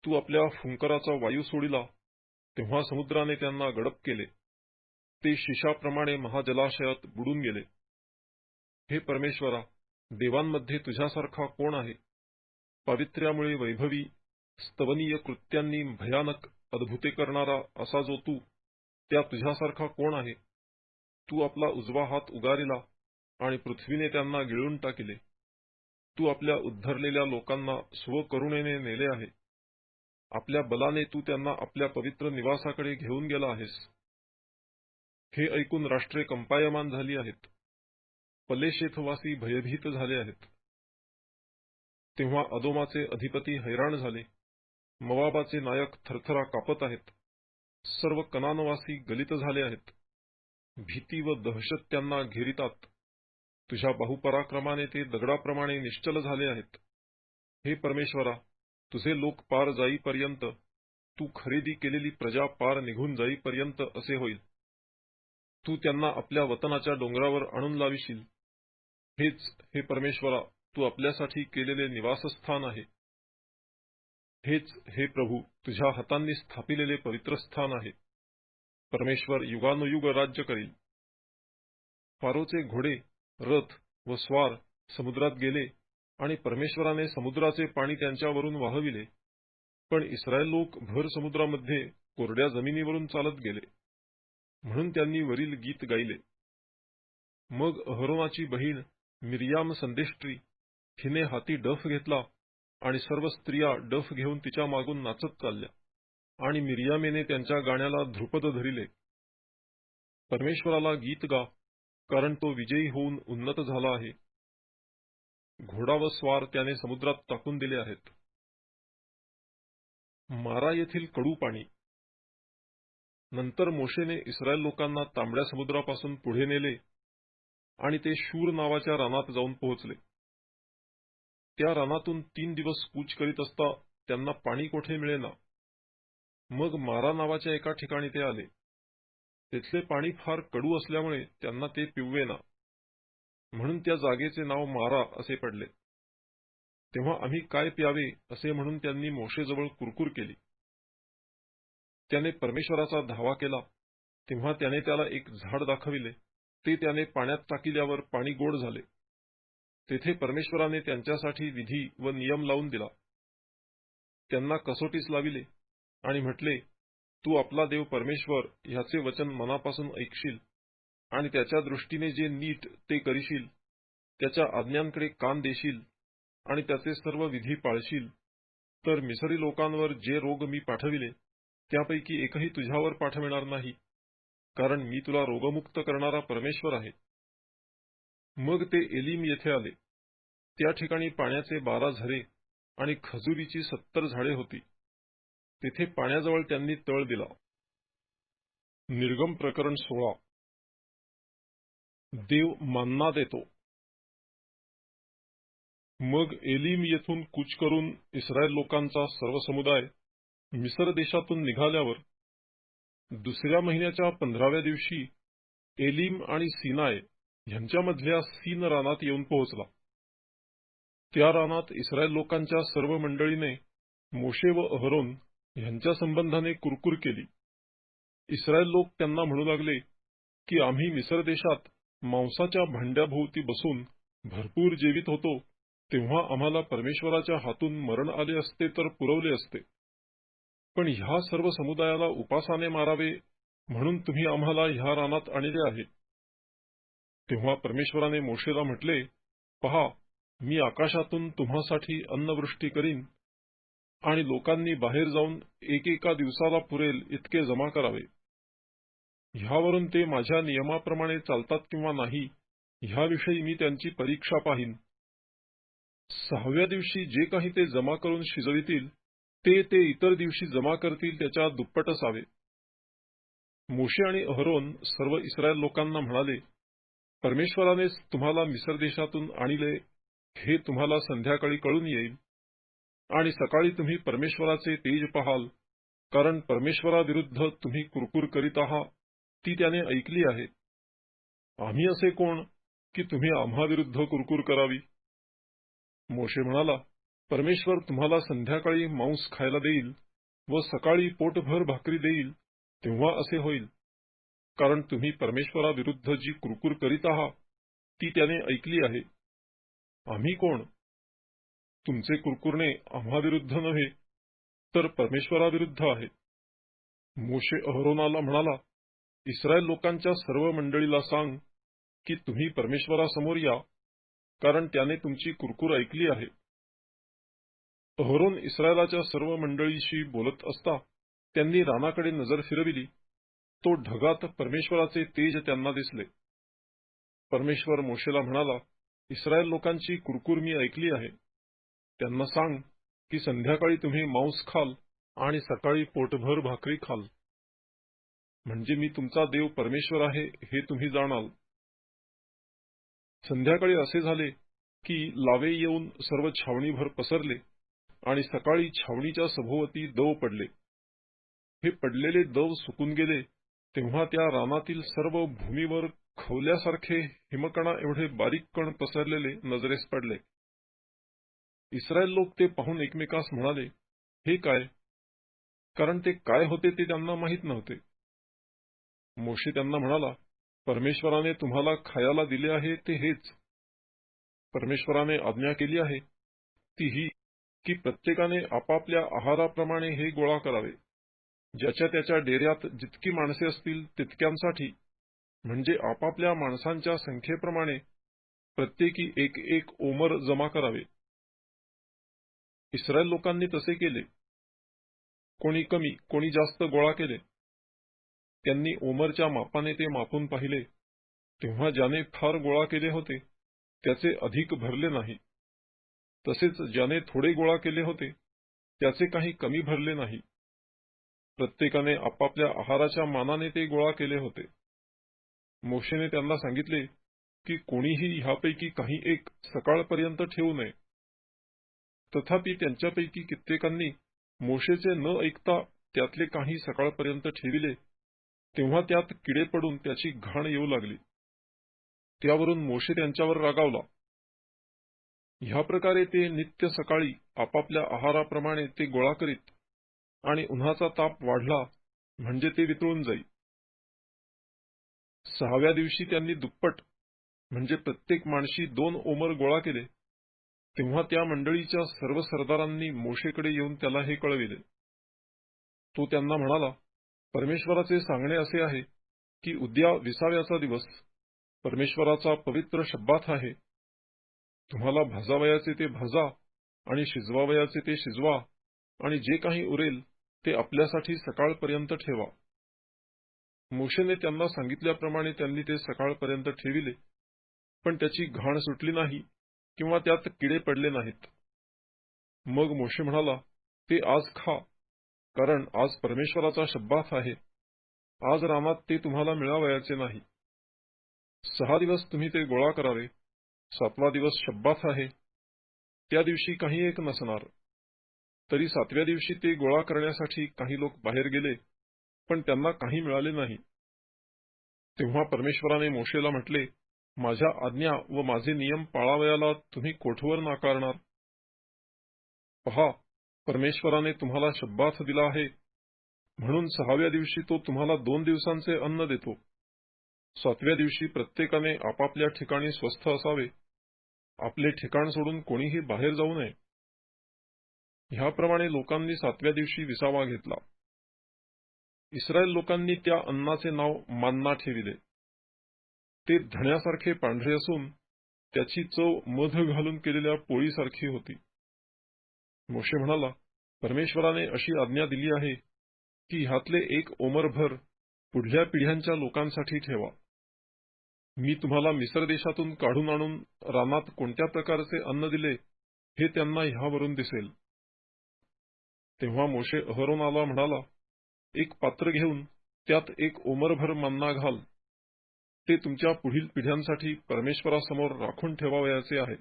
A: तू आपल्या फुंकराचा वायू सोडिला, तेव्हा समुद्राने त्यांना गडप केले. ते शिशाप्रमाणे महाजलाशयात बुडून गेले. हे परमेश्वरा, देवांमध्ये तुझ्यासारखा कोण आहे? पावित्र्यामुळे वैभवी, स्तवनीय कृत्यांनी भयानक अद्भुते करणारा असा जो तू, त्या तुझ्यासारखा कोण आहे? तू आपला उजवा हात उगारिला आणि पृथ्वीने त्यांना गिळून टाकिले. तू आपल्या उद्धरलेल्या लोकांना स्वकरुणेने नेले आहे. आपल्या बलाने तू त्यांना आपल्या पवित्र निवासाकडे घेऊन गेला आहेस. हे ऐकून राष्ट्रे कंपायमान झाली आहेत. पलेशेथवासी भयभीत झाले आहेत. तेव्हा अदोमाचे अधिपती हैराण झाले. मोवाबाचे नायक थरथरा कापत आहेत. सर्व कनानवासी गलित झाले आहेत. भीती व दहशत त्यांना घेरितात. तुझ्या बाहुपराक्रमाने ते दगडाप्रमाणे निश्चल झाले आहेत. हे परमेश्वरा, तुझे लोक पार जाईपर्यंत, तू खरेदी केलेली प्रजा पार निघून जाईपर्यंत असे होईल. तू त्यांना आपल्या वतनाच्या डोंगरावर आणून लाविशील. हेच, हे परमेश्वरा, तू आपल्यासाठी केलेले निवासस्थान आहे. हेच, हे प्रभू, तुझ्या हातांनी स्थापिलेले पवित्र स्थान आहे. परमेश्वर युगानुयुग राज्य करील. फारोचे घोडे, रथ व स्वार समुद्रात गेले आणि परमेश्वराने समुद्राचे पाणी त्यांच्यावरून वाहविले. पण इस्रायल लोक भर समुद्रामध्ये कोरड्या जमिनीवरून चालत गेले. म्हणून त्यांनी वरील गीत गायले. मग अहरोनाची बहीण मिरियाम संदेष्ट्री हिने हाती डफ घेतला आणि सर्व स्त्रिया डफ घेऊन तिच्या मागून नाचत चालल्या आणि मिरियामेने त्यांच्या गाण्याला ध्रुपद धरिले. परमेश्वराला गीत गा, कारण तो विजयी होऊन उन्नत झाला आहे. घोडा व स्वार त्याने समुद्रात टाकून दिले आहेत. मारा येथील कडू पाणी. नंतर मोशेने इस्रायल लोकांना तांबड्या समुद्रापासून पुढे नेले आणि ते शूर नावाच्या रानात जाऊन पोहोचले. त्या रानातून 3 दिवस कूच करीत असता त्यांना पाणी कोठे मिळेना. मग मारा नावाच्या एका ठिकाणी ते आले. तिथले पाणी फार कडू असल्यामुळे त्यांना ते पिववेना, म्हणून त्या जागेचे नाव मारा असे पडले. तेव्हा आम्ही काय प्यावे असे म्हणून त्यांनी मोशेजवळ कुरकुर केली. त्याने परमेश्वराचा धावा केला. तेव्हा त्याने त्याला एक झाड दाखविले. ते त्याने पाण्यात टाकिल्यावर पाणी गोड झाले. तेथे परमेश्वराने त्यांच्यासाठी विधी व नियम लावून दिला. त्यांना कसोटीस लाविले आणि म्हटले, तू आपला देव परमेश्वर ह्याचे वचन मनापासून ऐकशील आणि त्याच्या दृष्टीने जे नीट ते करशील, त्याच्या आज्ञांकडे कान देशील आणि त्याचे सर्व विधी पाळशील, तर मिसरी लोकांवर जे रोग मी पाठविले त्यापैकी एकही तुझ्यावर पाठविणार नाही, कारण मी तुला रोगमुक्त करणारा परमेश्वर आहे. मग ते एलीम येथे आले. त्या ठिकाणी पाण्याचे 12 झरे आणि खजुरीची 70 झाडे होती. तेथे पाण्याजवळ त्यांनी तळ दिला. निर्गम प्रकरण 16. देव मन्ना देतो. मग एलीम येथून कूच करून इस्रायल लोकांचा सर्व समुदाय मिसर देशातून निघाल्यावर दुसऱ्या महिन्याच्या 15व्या दिवशी एलीम आणि सिनाय ह्यांच्यामधल्या सीन रानात येऊन पोहोचला. त्या रानात इस्रायल लोकांच्या सर्व मंडळीने मोशे व अहरोन ह्यांच्या संबंधाने कुरकुर केली. इस्रायल लोक त्यांना म्हणू लागले की आम्ही मिसर देशात मांसाच्या भांड्याभोवती बसून भरपूर जेवित होतो, तेव्हा आम्हाला परमेश्वराच्या हातून मरण आले असते तर पुरवले असते. पण ह्या सर्व समुदायाला उपासाने मारावे म्हणून तुम्ही आम्हाला ह्या रानात आणले आहे. तेव्हा परमेश्वराने मोशेला म्हटले, पहा, मी आकाशातून तुम्हासाठी अन्नवृष्टी करीन आणि लोकांनी बाहेर जाऊन एकेका दिवसाला पुरेल इतके जमा करावे. ह्यावरून ते माझ्या नियमाप्रमाणे चालतात किंवा नाही ह्याविषयी मी त्यांची परीक्षा पाहीन. 6व्या दिवशी जे काही ते जमा करून शिजवितील ते इतर दिवशी जमा करतील त्याच्या दुप्पट असावे. मोशे आणि अहरोन सर्व इस्रायल लोकांना म्हणाले, परमेश्वरानेच तुम्हाला मिसर देशातून आणले हे तुम्हाला संध्याकाळी कळून येईल आणि सकाळी तुम्ही परमेश्वराचे तेज पाहाल, कारण परमेश्वराविरुद्ध तुम्ही कुरकुर करीत आहात ती त्याने ऐकली आहे. आम्ही असे कोण की तुम्ही आम्हाविरुद्ध कुरकुर करावी. मोशे म्हणाला, परमेश्वर तुम्हाला संध्याकाळी मांस खायला देईल व सकाळी पोटभर भाकरी देईल तेव्हा असे होईल, कारण तुम्ही परमेश्वराविरुद्ध जी कुरकुर करीत आहात ती त्याने ऐकली आहे. आम्ही कोण? तुमचे कुरकुरणे आम्हाविरुद्ध नव्हे तर परमेश्वराविरुद्ध आहे. मोशे अहरोनाला म्हणाला, इस्रायल लोकांच्या सर्व मंडळीला सांग की तुम्ही परमेश्वरासमोर या, कारण त्याने तुमची कुरकुर ऐकली आहे. अहरोन इस्रायलाच्या सर्व मंडळीशी बोलत असता त्यांनी रानाकडे नजर फिरविली. तो ढगात परमेश्वराचे तेज त्यांना दिसले. परमेश्वर मोशेला म्हणाला, इस्रायल लोकांची कुरकुर मी ऐकली आहे. त्यांना सांग की संध्याकाळी तुम्ही मांस खाल आणि सकाळी पोटभर भाकरी खाल, म्हणजे मी तुमचा देव परमेश्वर आहे हे तुम्ही जाणाल. संध्याकाळी असे झाले की लावे येऊन सर्व छावणीभर पसरले आणि सकाळी छावणीच्या सभोवती दव पडले. हे पडलेले दव सुकून गेले तेव्हा त्या रानातील सर्व भूमीवर खवल्यासारखे हिमकणा एवढे बारीक कण पसरलेले नजरेस पडले. इस्रायल लोक ते पाहून एकमेकास म्हणाले, हे काय? कारण ते काय होते ते त्यांना माहीत नव्हते. मोशे त्यांना म्हणाला, परमेश्वराने तुम्हाला खायला दिले आहे ते हेच. परमेश्वराने आज्ञा केली आहे ती ही की प्रत्येकाने आपापल्या आहाराप्रमाणे हे गोळा करावे. ज्याच्या त्याच्या डेऱ्यात जितकी माणसे असतील तितक्यांसाठी, म्हणजे आपापल्या माणसांच्या संख्येप्रमाणे प्रत्येकी एक एक ओमर जमा करावे. इस्रायल लोकांनी तसे केले. कोणी कमी कोणी जास्त गोळा केले. त्यांनी ओमरच्या मापाने ते मापून पाहिले, तेव्हा ज्याने फार गोळा केले होते त्याचे अधिक भरले नाही, तसेच ज्याने थोडे गोळा केले होते त्याचे काही कमी भरले नाही. प्रत्येकाने आपापल्या आहाराच्या मानाने ते गोळा केले होते. मोशेने त्यांना सांगितले की कोणीही ह्यापैकी काही एक सकाळपर्यंत ठेवू नये. तथापि त्यांच्यापैकी कित्येकांनी मोशेचे न ऐकता त्यातले काही सकाळपर्यंत ठेविले, तेव्हा त्यात किडे पडून त्याची घाण येऊ लागली. त्यावरून मोशे त्यांच्यावर रागावला. ह्या प्रकारे ते नित्य सकाळी आपापल्या आहाराप्रमाणे ते गोळा करीत, आणि उन्हाचा ताप वाढला म्हणजे ते वितळून जाई. 6व्या दिवशी त्यांनी दुप्पट, म्हणजे प्रत्येक माणशी 2 ओमर गोळा केले. तेव्हा त्या मंडळीच्या सर्व सरदारांनी मोशेकडे येऊन त्याला हे कळविले. तो त्यांना म्हणाला, परमेश्वराचे सांगणे असे आहे की उद्या 20व्याचा दिवस, परमेश्वराचा पवित्र शब्बात आहे. तुम्हाला भाजावयाचे ते भाजा आणि शिजवावयाचे ते शिजवा, आणि जे काही उरेल ते आपल्यासाठी सकाळपर्यंत ठेवा. मोशेने त्यांना सांगितल्याप्रमाणे त्यांनी ते सकाळपर्यंत ठेविले, पण त्याची घाण सुटली नाही किंवा त्यात किडे पडले नाहीत. मग मोशे म्हणाला, ते आज खा, कारण आज परमेश्वराचा शब्बात आहे. आज रानात ते तुम्हाला मिळावयाचे नाही. 6 दिवस तुम्ही ते गोळा करावे. 7वा दिवस शब्बात आहे, त्या दिवशी काही एक नसणार. तरी 7व्या दिवशी ते गोळा करण्यासाठी काही लोक बाहेर गेले, पण त्यांना काही मिळाले नाही. तेव्हा परमेश्वराने मोशेला म्हटले, माझ्या आज्ञा व माझे नियम पाळावयाला तुम्ही कोठवर नाकारणार? पहा, परमेश्वराने तुम्हाला शब्बात दिला आहे, म्हणून 6व्या दिवशी तो तुम्हाला 2 दिवसांचे अन्न देतो. 7व्या दिवशी प्रत्येकाने आपापल्या ठिकाणी स्वस्थ असावे. आपले ठिकाण सोडून कोणीही बाहेर जाऊ नये. ह्याप्रमाणे लोकांनी 7व्या दिवशी विसावा घेतला. इस्रायल लोकांनी त्या अन्नाचे नाव मान्ना ठेविले. ते धण्यासारखे पांढरे असून त्याची चव मध घालून केलेल्या पोळीसारखी होती. मोशे म्हणाला, परमेश्वराने अशी आज्ञा दिली आहे की ह्यातले 1 ओमरभर पुढल्या पिढ्यांच्या लोकांसाठी ठेवा. मी तुम्हाला मिस्र देशातून काढून आणून रानात कोणत्या प्रकारचे अन्न दिले हे त्यांना ह्यावरून दिसेल. तेव्हा मोशे अहरोनाला म्हणाला, एक पात्र घेऊन त्यात 1 ओमरभर मन्ना घाल. ते तुमच्या पुढील पिढ्यांसाठी परमेश्वरासमोर राखून ठेवावयाचे आहे.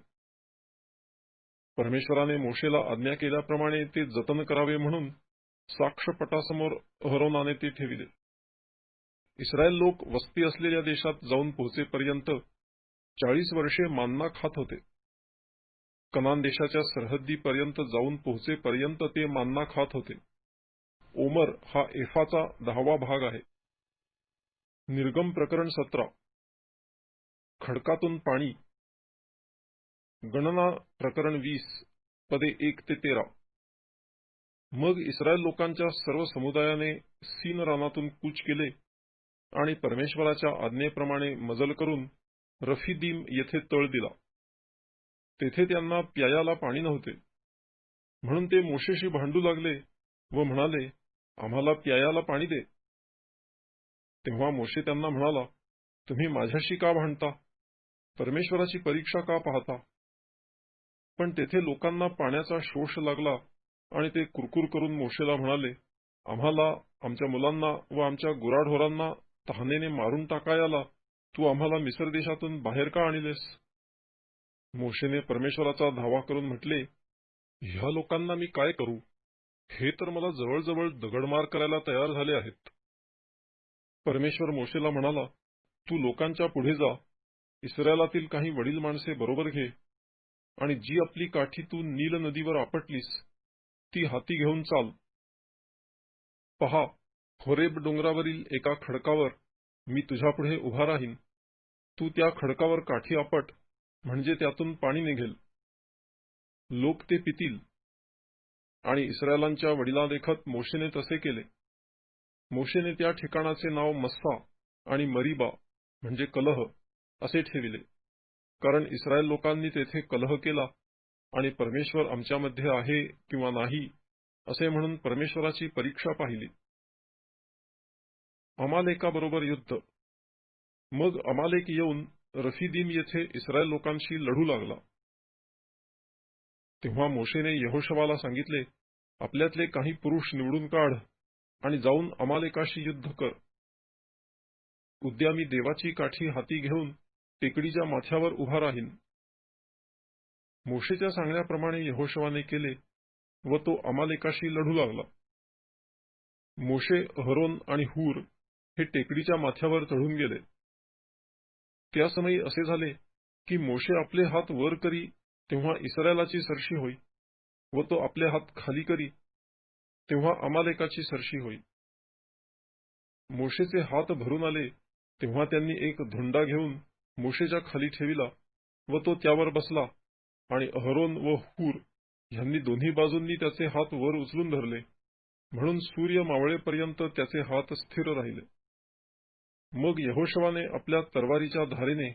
A: परमेश्वराने मोशेला आज्ञा केल्याप्रमाणे ते जतन करावे म्हणून साक्षपटासमोर अहरोनाने ते ठेविले. इस्रायल लोक वस्ती असलेल्या देशात जाऊन पोहोचेपर्यंत 40 वर्षे मान्ना खात होते. कनान देशाच्या सरहद्दीपर्यंत जाऊन पोहोचेपर्यंत ते मान्ना खात होते. ओमर हा एफाचा 10वा भाग आहे. निर्गम प्रकरण 17. खडकातून पाणी. गणना प्रकरण 20 पदे 1 ते 13. मग इस्रायल लोकांच्या सर्व समुदायाने सीन रानातून कूच केले आणि परमेश्वराच्या आज्ञेप्रमाणे मजल करून रफिदीम येथे तळ दिला. तेथे त्यांना प्यायाला पाणी नव्हते, म्हणून ते मोशेशी भांडू लागले व म्हणाले, आम्हाला प्यायाला पाणी दे. तेव्हा मोशे त्यांना म्हणाला, तुम्ही माझ्याशी का भांडता? परमेश्वराची परीक्षा का पाहता? पण तेथे लोकांना पाण्याचा शोष लागला आणि ते कुरकुर करून मोशेला म्हणाले, आम्हाला, आमच्या मुलांना व आमच्या गुराढोरांना तहानेने मारून टाकायला तू आम्हाला मिस्र देशातून बाहेर का आणलेस? मोशेने परमेश्वराचा धावा करून म्हटले, ह्या लोकांना मी काय करू? हे तर मला जवळजवळ दगडमार करायला तयार झाले आहेत. परमेश्वर मोशेला म्हणाला, तू लोकांच्या पुढे जा, इस्रायलातील काही वडील माणसे बरोबर घे, आणि जी आपली काठी तू नील नदीवर आपटलीस ती हाती घेऊन चाल. पहा, होरेब डोंगरावरील एका खडकावर मी तुझ्यापुढे उभा राहीन. तू त्या खडकावर काठी आपट म्हणजे त्यातून पाणी निघेल. लोक ते पितील. आणि इस्रायलांच्या वडिलांदेखत मोशेने तसे केले. मोशेने त्या ठिकाणाचे नाव मस्सा आणि मरीबा म्हणजे कलह असे ठेविले, कारण इस्रायल लोकांनी तेथे कलह केला आणि परमेश्वर आमच्यामध्ये आहे किंवा नाही असे म्हणून परमेश्वराची परीक्षा पाहिली. अमालेकाबरोबर युद्ध. मग अमालेक येऊन रफिदीम येथे इस्रायल लोकांशी लढू लागला. तेव्हा मोशेने यहोशवाला सांगितले, आपल्यातले काही पुरुष निवडून काढ आणि जाऊन अमालेकाशी युद्ध कर. उद्या मी देवाची काठी हाती घेऊन टेकडीच्या माथ्यावर उभा राहीन. मोशेच्या सांगण्याप्रमाणे यहोशवाने केले व तो अमालेकाशी लढू लागला. मोशे, अहरोन आणि हूर हे टेकडीच्या माथ्यावर चढून गेले. त्या समयी असे झाले की मोशे आपले हात वर करी तेव्हा इस्रायलाची सरशी होई, व तो आपले हात खाली करी तेव्हा अमालेकाची सरशी होई. मोशेचे हात भरून आले तेव्हा त्यांनी एक धोंडा घेऊन मोशेच्या खाली ठेविला व तो त्यावर बसला, आणि अहरोन व हूर यांनी दोन्ही बाजूंनी त्याचे हात वर उचलून धरले, म्हणून सूर्य मावळेपर्यंत त्याचे हात स्थिर राहिले. मग यहोशवाने आपल्या तरवारीच्या धारेने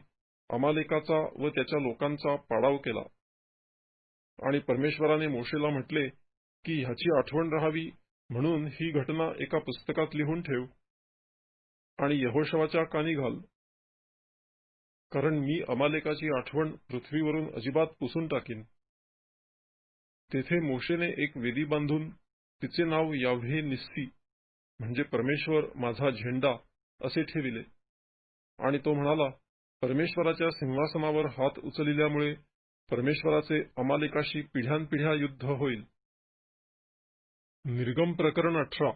A: अमालेकाचा व त्याच्या लोकांचा पाडाव केला. आणि परमेश्वराने मोशेला म्हटले की ह्याची आठवण राहावी म्हणून ही घटना एका पुस्तकात लिहून ठेव आणि यहोशवाच्या कानी घाल, कारण मी अमालेकाची आठवण पृथ्वीवरून अजिबात पुसून टाकीन. तेथे मोशेने एक वेदी बांधून तिचे नाव याव्हे निस्सी म्हणजे परमेश्वर माझा झेंडा असे ठेविले. आणि तो म्हणाला, परमेश्वराच्या सिंहासनावर हात उचलिल्यामुळे परमेश्वराचे अमालेकाशी पिढ्यानपिढ्या युद्ध होईल. निर्गम प्रकरण 18.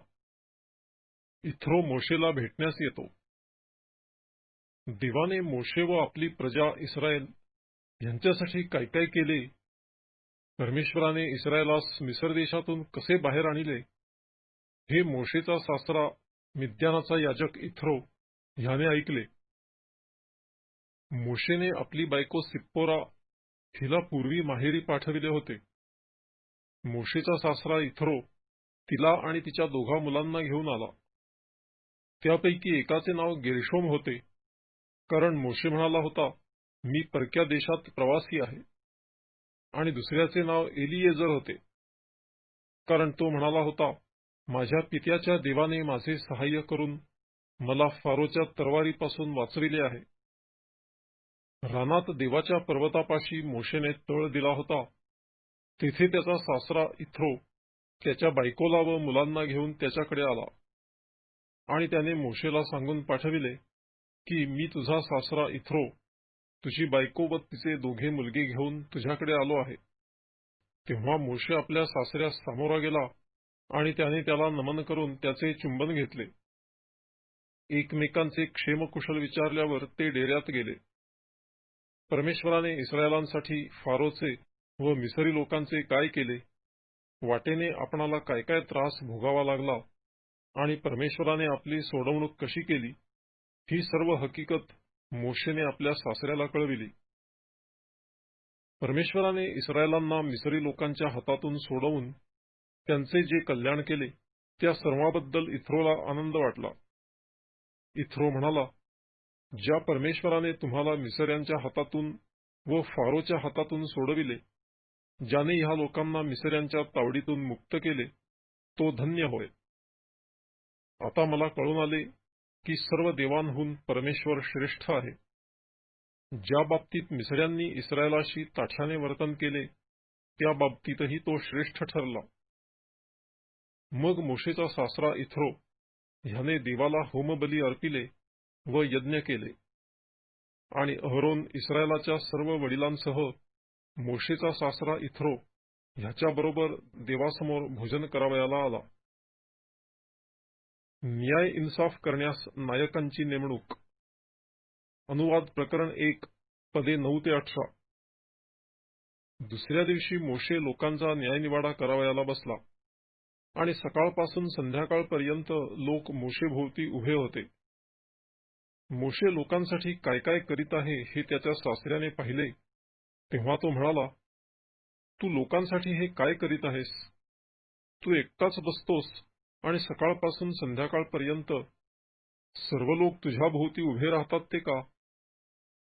A: इथ्रो मोशेला भेटण्यास येतो. देवाने मोशे व आपली प्रजा इस्रायल यांच्यासाठी काय काय केले, परमेश्वराने इस्रायलास मिस्र देशातून कसे बाहेर आणले, हे मोशेचा सासरा मिद्यानाचा याजक इथ्रो ह्याने ऐकले. मोशेने आपली बायको सिप्पोरा हिला पूर्वी माहेरी पाठविले होते. मोशेचा सासरा इथ्रो तिला आणि तिच्या 2 मुलांना घेऊन आला. त्यापैकी एकाचे नाव गेर्शोम होते, कारण मोशे म्हणाला होता, मी परक्या देशात प्रवासी आहे. आणि दुसऱ्याचे नाव एलिएजर होते, कारण तो म्हणाला होता, माझ्या पित्याच्या देवाने माझे सहाय्य करून मला फारोच्या तरवारीपासून वाचविले आहे. रानात देवाच्या पर्वतापाशी मोशेने तळ दिला होता. तेथे त्याचा सासरा इथ्रो त्याच्या बायकोला व मुलांना घेऊन त्याच्याकडे आला. आणि त्याने मोशेला सांगून पाठविले की मी तुझा सासरा इथ्रो तुझी बायको व तिचे 2 मुलगे घेऊन तुझ्याकडे आलो आहे. तेव्हा मोशे आपल्या सासऱ्यास सामोरा गेला आणि त्याने त्याला नमन करून त्याचे चुंबन घेतले. एकमेकांचे क्षेमकुशल विचारल्यावर ते डेऱ्यात गेले. परमेश्वराने इस्रायलांसाठी फारोचे व मिसरी लोकांचे काय केले, वाटेने आपणाला काय काय त्रास भोगावा लागला, आणि परमेश्वराने आपली सोडवणूक कशी केली, ही सर्व हकीकत मोशेने आपल्या सासऱ्याला कळविली. परमेश्वराने इस्रायलांना मिसरी लोकांच्या हातातून सोडवून त्यांचे जे कल्याण केले, त्या सर्वांबद्दल इथ्रोला आनंद वाटला. इथ्रो म्हणाला, ज्या परमेश्वराने तुम्हाला मिसऱ्यांच्या हातातून व फारोच्या हातातून सोडविले, ज्याने ह्या लोकांना मिसऱ्यांच्या तावडीतून मुक्त केले, तो धन्य होय. आता मला कळून आले की सर्व देवांहून परमेश्वर श्रेष्ठ आहे. ज्या बाबतीत मिसऱ्यांनी इस्रायलाशी ताठ्याने वर्तन केले, त्या बाबतीतही तो श्रेष्ठ ठरला. मग मोशेचा सासरा इथ्रो ह्याने देवाला होमबली अर्पिले व यज्ञ केले. आणि अहरोन इस्रायलाच्या सर्व वडिलांसह मोशेचा सासरा इथ्रो ह्याच्याबरोबर देवासमोर भोजन करावयाला आला. न्याय इन्साफ करण्यास नायकांची नेमणूक. अनुवाद प्रकरण 1 पदे 9 ते 18. दुसऱ्या दिवशी मोशे लोकांचा न्यायनिवाडा करावयाला बसला, आणि सकाळपासून संध्याकाळपर्यंत लोक मोशेभोवती उभे होते. मोशे लोकांसाठी काय काय करीत आहे हे त्याच्या सासऱ्याने पाहिले तेव्हा तो म्हणाला, तू लोकांसाठी हे काय करीत आहेस? तू एकटाच बसतोस आणि सकाळपासून संध्याकाळपर्यंत सर्व लोक तुझ्या भोवती उभे राहतात ते का?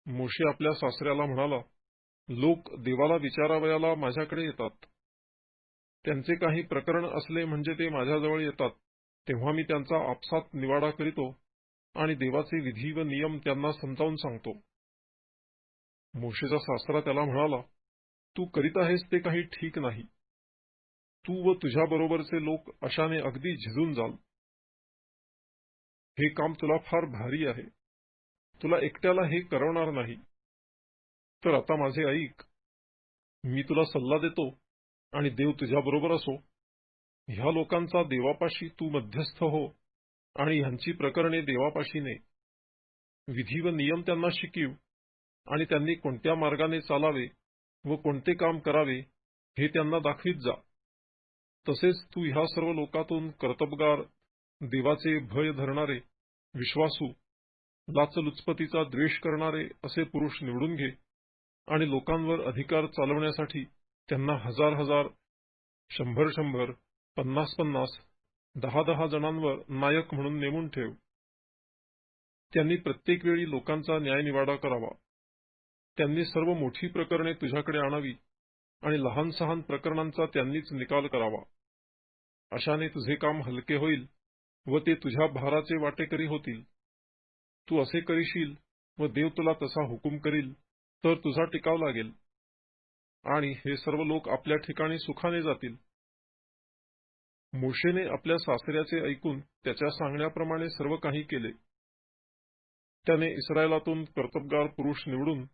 A: मोशे आपल्या सासऱ्याला म्हणाला, लोक देवाला विचारावयाला माझ्याकडे येतात. त्यांचे काही प्रकरण असले म्हणजे ते माझ्याजवळ येतात, तेव्हा मी त्यांचा आपसात निवाडा करीतो आणि देवाचे विधी व नियम त्यांना समजावून सांगतो. मोशेचा सासरा त्याला म्हणाला, तू करीत आहेस ते काही ठीक नाही. तू व तुझ्याबरोबरचे लोक अशाने अगदी झिजून जाल. हे काम तुला फार भारी आहे. तुला एकट्याला हे करवणार नाही. तर आता माझे ऐक. मी तुला सल्ला देतो आणि देव तुझ्याबरोबर असो. ह्या लोकांचा देवापाशी तू मध्यस्थ हो आणि ह्यांची प्रकरणे देवापाशी ने. विधी व नियम त्यांना शिकीव आणि त्यांनी कोणत्या मार्गाने चालावे व कोणते काम करावे हे त्यांना दाखवीत जा. तसेच तू ह्या सर्व लोकातून कर्तबगार, देवाचे भय धरणारे, विश्वासू, लाचलुचपतीचा द्वेष करणारे असे पुरुष निवडून घे आणि लोकांवर अधिकार चालवण्यासाठी त्यांना 1000-1000, 100-100, 50-50, 10-10 जणांवर नायक म्हणून नेमून ठेव. त्यांनी प्रत्येक वेळी लोकांचा न्यायनिवाडा करावा. त्यांनी सर्व मोठी प्रकरणे तुझ्याकडे आणावी आणि लहान सहान प्रकरणांचा त्यांनीच निकाल करावा. अशाने तुझे काम हलके होईल व ते तुझ्या भाराचे वाटेकरी होतील. तू असे करशील व देव तुला तसा हुकूम करील तर तुझा टिकाव लागेल आणि हे सर्व लोक आपल्या ठिकाणी सुखाने जातील. मोशेने आपल्या सासऱ्याचे ऐकून त्याच्या सांगण्याप्रमाणे सर्व काही केले. त्याने इस्रायलातून कर्तबगार पुरुष निवडून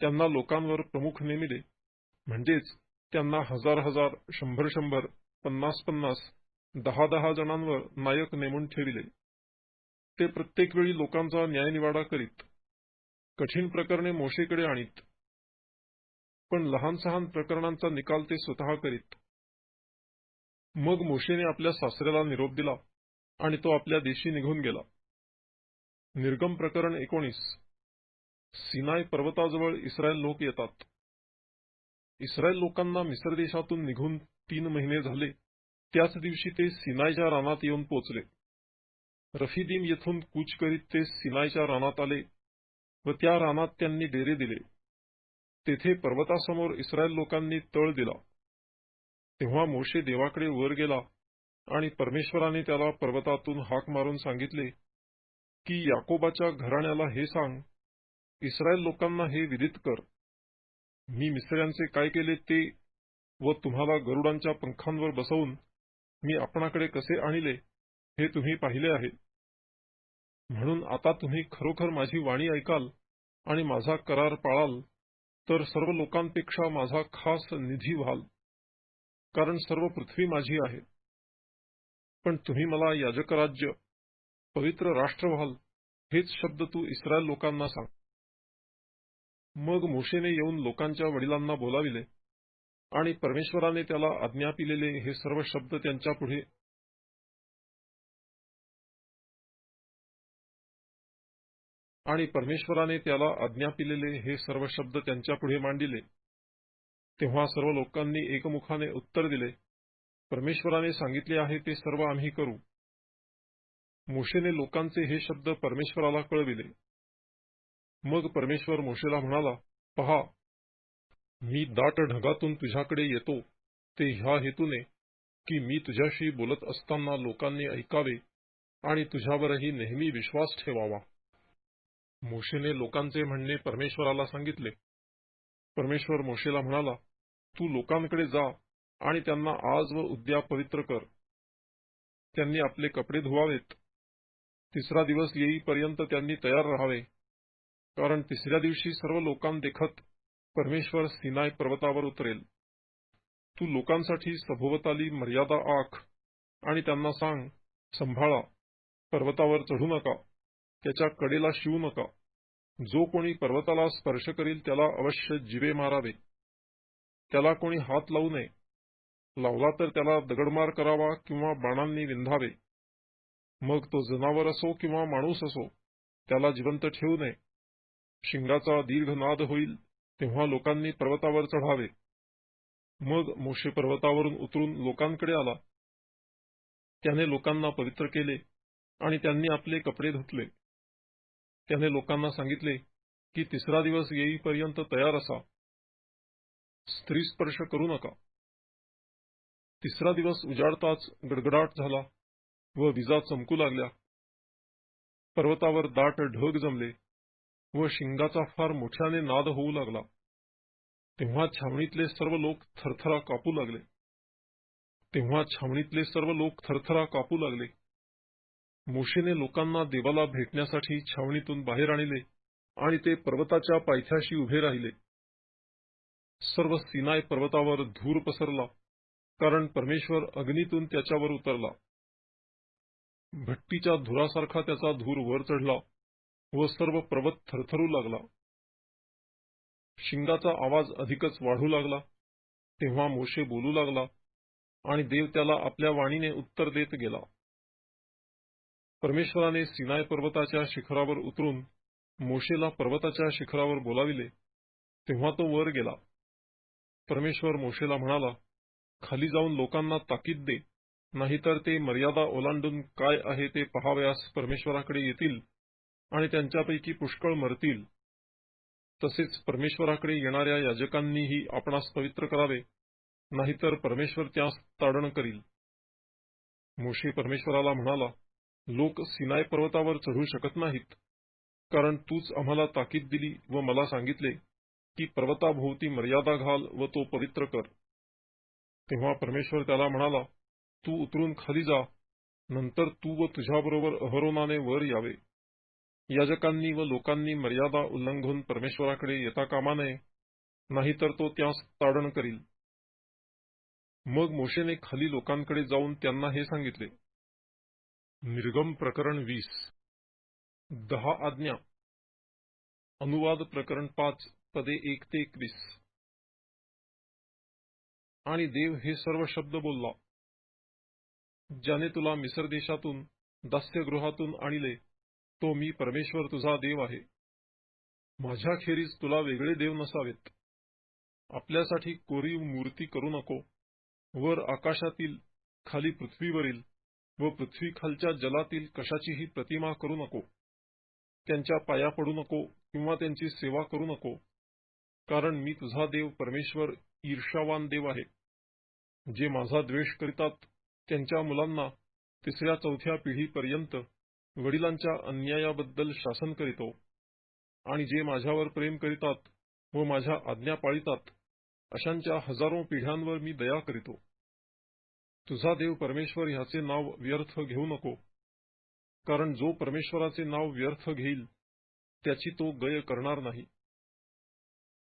A: त्यांना लोकांवर प्रमुख नेमिले, म्हणजेच त्यांना 1000-1000, 100-100, 50-50, 10-10 जणांवर नायक नेमून ठेविले. ते प्रत्येक वेळी लोकांचा न्यायनिवाडा करीत. कठीण प्रकरणे मोशेकडे आणीत, पण लहान सहान प्रकरणांचा निकाल ते स्वतः करीत. मग मोशेने आपल्या सासऱ्याला निरोप दिला आणि तो आपल्या देशी निघून गेला. निर्गम प्रकरण 19. सिनाय पर्वताजवळ इस्रायल लोक येतात. इस्रायल लोकांना मिस्र देशातून निघून 3 महिने झाले, त्याच दिवशी ते सिनायच्या रानात येऊन पोचले. रफिदीम येथून कूच करीत ते सिनायच्या रानात आले व त्या रानात त्यांनी डेरे दिले. तेथे पर्वतासमोर इस्रायल लोकांनी तळ दिला. तेव्हा मोशे देवाकडे वर गेला आणि परमेश्वराने त्याला पर्वतातून हाक मारून सांगितले की याकोबाच्या घराण्याला हे सांग, इस्रायल लोकांना हे विदित कर, मी मिस्र्यांचे काय केले ते व तुम्हाला गरुडांच्या पंखांवर बसवून मी आपणाकडे कसे आणले हे तुम्ही पाहिले आहे. म्हणून आता तुम्ही खरोखर माझी वाणी ऐकाल आणि माझा करार पाळाल तर सर्व लोकांपेक्षा माझा खास निधी व्हाल, कारण सर्व पृथ्वी माझी आहे. पण तुम्ही मला याजकराज्य, पवित्र राष्ट्र व्हाल, हेच शब्द तू इस्रायल लोकांना सांग. मग मोशेने येऊन लोकांच्या वडिलांना बोलाविले आणि परमेश्वराने त्याला आज्ञा पिलेले हे सर्व शब्द त्यांच्या पुढे मांडिले. तेव्हा सर्व लोकांनी एकमुखाने उत्तर दिले, परमेश्वराने सांगितले आहे ते सर्व आम्ही करू. मोशेने लोकांचे हे शब्द परमेश्वराला कळविले. मग परमेश्वर मोशेला म्हणाला, पहा, मी दाट ढगातून तुझ्याकडे येतो ते ह्या हेतूने की मी तुझ्याशी बोलत असताना लोकांनी ऐकावे आणि तुझ्यावरही नेहमी विश्वास ठेवावा. मोशेने लोकांचे म्हणणे परमेश्वराला सांगितले. परमेश्वर मोशेला म्हणाला, तू लोकांकडे जा आणि त्यांना आज व उद्या पवित्र कर. त्यांनी आपले कपडे धुवावेत. 3रा दिवस येईपर्यंत त्यांनी तयार राहावे, कारण 3ऱ्या दिवशी सर्व लोकांदेखत परमेश्वर सिनाय पर्वतावर उतरेल. तू लोकांसाठी सभोवताली मर्यादा आख आणि त्यांना सांग, संभाळा, पर्वतावर चढू नका, त्याच्या कडेला शिवू नका. जो कोणी पर्वताला स्पर्श करील त्याला अवश्य जिवे मारावे. त्याला कोणी हात लावू नये. लावला तर त्याला दगडमार करावा किंवा बाणांनी विंधावे. मग तो जनावर असो किंवा माणूस असो, त्याला जिवंत ठेवू नये. शिंगाचा दीर्घ नाद होईल तेव्हा लोकांनी पर्वतावर चढावे. मग मोशे पर्वतावरून उतरून लोकांकडे आला. त्याने लोकांना पवित्र केले आणि त्यांनी आपले कपडे धुतले. त्याने लोकांना सांगितले की 3रा दिवस येईपर्यंत तयार असा, स्त्री स्पर्श करू नका. 3रा दिवस उजाडताच गडगडाट झाला व विजा चमकू लागल्या. पर्वतावर दाट ढग जमले व शिंगाचा फार मोठ्याने नाद होऊ लागला. तेव्हा छावणीतले सर्व लोक थरथरा कापू लागले. मोशेने लोकांना देवाला भेटण्यासाठी छावणीतून बाहेर आणले आणि ते पर्वताच्या पायथ्याशी उभे राहिले. सर्व सिनाय पर्वतावर धूर पसरला, कारण परमेश्वर अग्नीतून त्याच्यावर उतरला. भट्टीच्या धुरासारखा त्याचा धूर वर चढला व सर्व पर्वत थरथरू लागला. शिंगाचा आवाज अधिकच वाढू लागला. तेव्हा मोशे बोलू लागला आणि देव त्याला आपल्या वाणीने उत्तर देत गेला. परमेश्वराने सिनाय पर्वताच्या शिखरावर उतरून मोशेला पर्वताच्या शिखरावर बोलाविले. तेव्हा तो वर गेला. परमेश्वर मोशेला म्हणाला, खाली जाऊन लोकांना ताकीद दे, नाहीतर ते मर्यादा ओलांडून काय आहे ते पहावयास परमेश्वराकडे येतील आणि त्यांच्यापैकी पुष्कळ मरतील. तसेच परमेश्वराकडे येणाऱ्या याजकांनीही आपणास पवित्र करावे, नाहीतर परमेश्वर त्यास ताडण करील. मोशे परमेश्वराला म्हणाला, लोक सिनाय पर्वतावर चढू शकत नाहीत, कारण तूच आम्हाला ताकीद दिली व मला सांगितले की पर्वताभोवती मर्यादा घाल व तो पवित्र कर. तेव्हा परमेश्वर त्याला म्हणाला, तू उतरून खाली जा, नंतर तू व तुझ्याबरोबर अहरोनाने वर यावे. याजकांनी व लोकांनी मर्यादा उल्लंघून परमेश्वराकडे येता कामा नये, नाहीतर तो त्यास ताडण करील. मग मोशेने खाली लोकांकडे जाऊन त्यांना हे सांगितले. निर्गम प्रकरण 20. 10 आज्ञा. अनुवाद प्रकरण 5 पदे 1 ते 21. आणि देव हे सर्व शब्द बोलला. ज्याने तुला मिस्र देशातून दास्यगृहातून आणले, तो मी परमेश्वर तुझा देव आहे. माझ्याखेरीज तुला वेगळे देव नसावेत. आपल्यासाठी कोरीव मूर्ती करू नको. वर आकाशातील, खाली पृथ्वीवरील व पृथ्वीखालच्या जलातील कशाचीही प्रतिमा करू नको. त्यांच्या पाया पडू नको किंवा त्यांची सेवा करू नको, कारण मी तुझा देव परमेश्वर ईर्ष्यावान देव आहे, जे माझा द्वेष करीतात त्यांच्या मुलांना 3ऱ्या-4थ्या पिढीपर्यंत वडिलांच्या अन्यायाबद्दल शासन करीतो, आणि जे माझ्यावर प्रेम करीतात व माझ्या आज्ञा पाळितात अशांच्या हजारो पिढ्यांवर मी दया करीतो. तुझा देव परमेश्वर ह्याचे नाव व्यर्थ घेऊ नको, कारण जो परमेश्वराचे नाव व्यर्थ घेईल त्याची तो गय करणार नाही.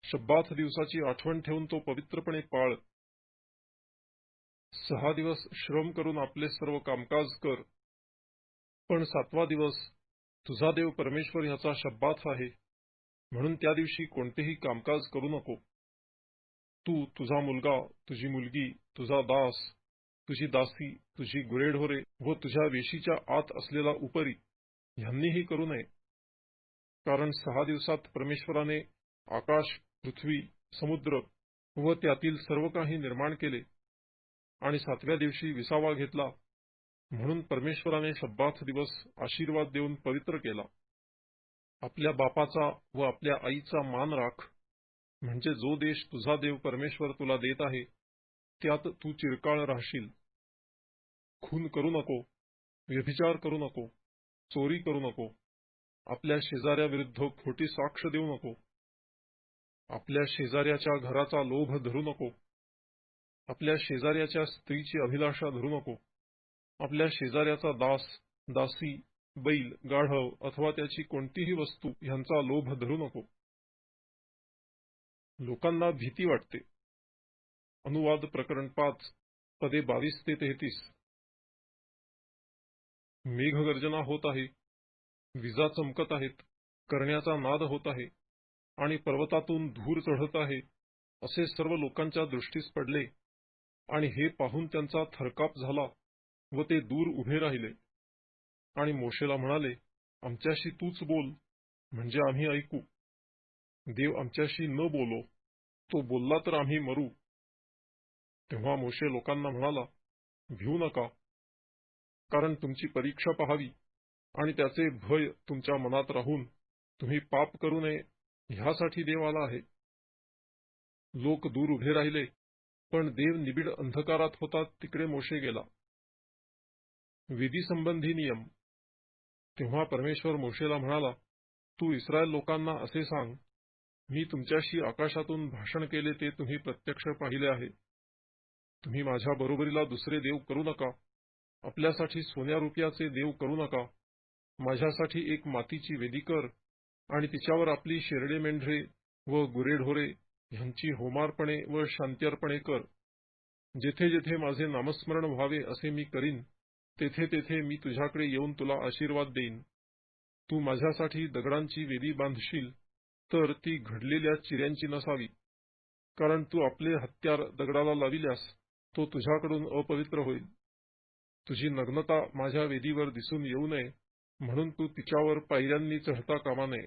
A: शब्बाथ दिवसाची आठवण ठेवून तो पवित्रपणे पाळ. 6 दिवस श्रम करून आपले सर्व कामकाज कर, पण 7वा दिवस तुझा देव परमेश्वर ह्याचा शब्बाथ आहे, म्हणून त्या दिवशी कोणतेही कामकाज करू नको. तू, तुझा मुलगा, तुझी मुलगी, तुझा दास, तुझी दासी, तुझी गुरेढोरे व तुझ्या वेशीच्या आत असलेला उपरी ह्यांनीही करू नये. कारण 6 दिवसात परमेश्वराने आकाश, पृथ्वी, समुद्र व त्यातील सर्व काही निर्माण केले आणि 7व्या दिवशी विसावा घेतला. म्हणून परमेश्वराने शब्बाथ दिवस आशीर्वाद देऊन पवित्र केला. आपल्या बापाचा व आपल्या आईचा मान राख, म्हणजे जो देश तुझा देव परमेश्वर तुला देत आहे त्यात तू चिरकाळ राहशील. खून करू नको, व्यभिचार करू नको, चोरी करू नको, आपल्या शेजाऱ्याविरुद्ध खोटी साक्ष देऊ नको, आपल्या शेजाऱ्याच्या घराचा लोभ धरू नको, आपल्या शेजाऱ्याच्या स्त्रीची अभिलाषा धरू नको, आपल्या शेजाऱ्याचा दास, दासी, बैल, गाढव अथवा त्याची कोणतीही वस्तू ह्यांचा लोभ धरू नको. लोकांना भीती वाटते. अनुवाद प्रकरण 5 पदे 22 ते 33. मेघगर्जना होत आहे, विजा चमकत आहेत, करण्याचा नाद होत आहे आणि पर्वतातून धूर चढत आहे, असे सर्व लोकांच्या दृष्टीस पडले आणि हे पाहून त्यांचा थरकाप झाला व ते दूर उभे राहिले आणि मोशेला म्हणाले, आमच्याशी तूच बोल, म्हणजे आम्ही ऐकू. देव आमच्याशी न बोलो, तो बोलला तर आम्ही मरू. तेव्हा मोशे लोकांना म्हणाला, भिवू नका, कारण तुमची परीक्षा पाहावी आणि त्याचे भय तुमच्या मनात राहून तुम्ही पाप करू नये ह्यासाठी देव आला आहे. लोक दूर उभे राहिले, पण देव निबिड अंधकारात होता तिकडे मोशे गेला. विधीसंबंधी नियम. तेव्हा परमेश्वर मोशेला म्हणाला, तू इस्रायल लोकांना असे सांग, मी तुमच्याशी आकाशातून भाषण केले ते तुम्ही प्रत्यक्ष पाहिले आहे. तुम्ही माझ्या बरोबरीला दुसरे देव करू नका. आपल्यासाठी सोन्या रुपयाचे देव करू नका. माझ्यासाठी एक मातीची वेदी कर आणि तिच्यावर आपली शेरडे मेंढरे व गुरेढोरे ह्यांची होमार्पणे व शांत्यर्पणे कर. जेथे जेथे माझे नामस्मरण व्हावे असे मी करीन, तेथे तेथे मी तुझ्याकडे येऊन तुला आशीर्वाद देईन. तू माझ्यासाठी दगडांची वेदी बांधशील, तर ती घडलेल्या चिऱ्यांची नसावी, कारण तू आपले हत्यार दगडाला लाविल्यास तो तुझ्याकडून अपवित्र होईल. तुझी नग्नता माझ्या वेदीवर दिसून येऊ नये, म्हणून तू तिच्यावर पायऱ्यांनी चढता कामा नये.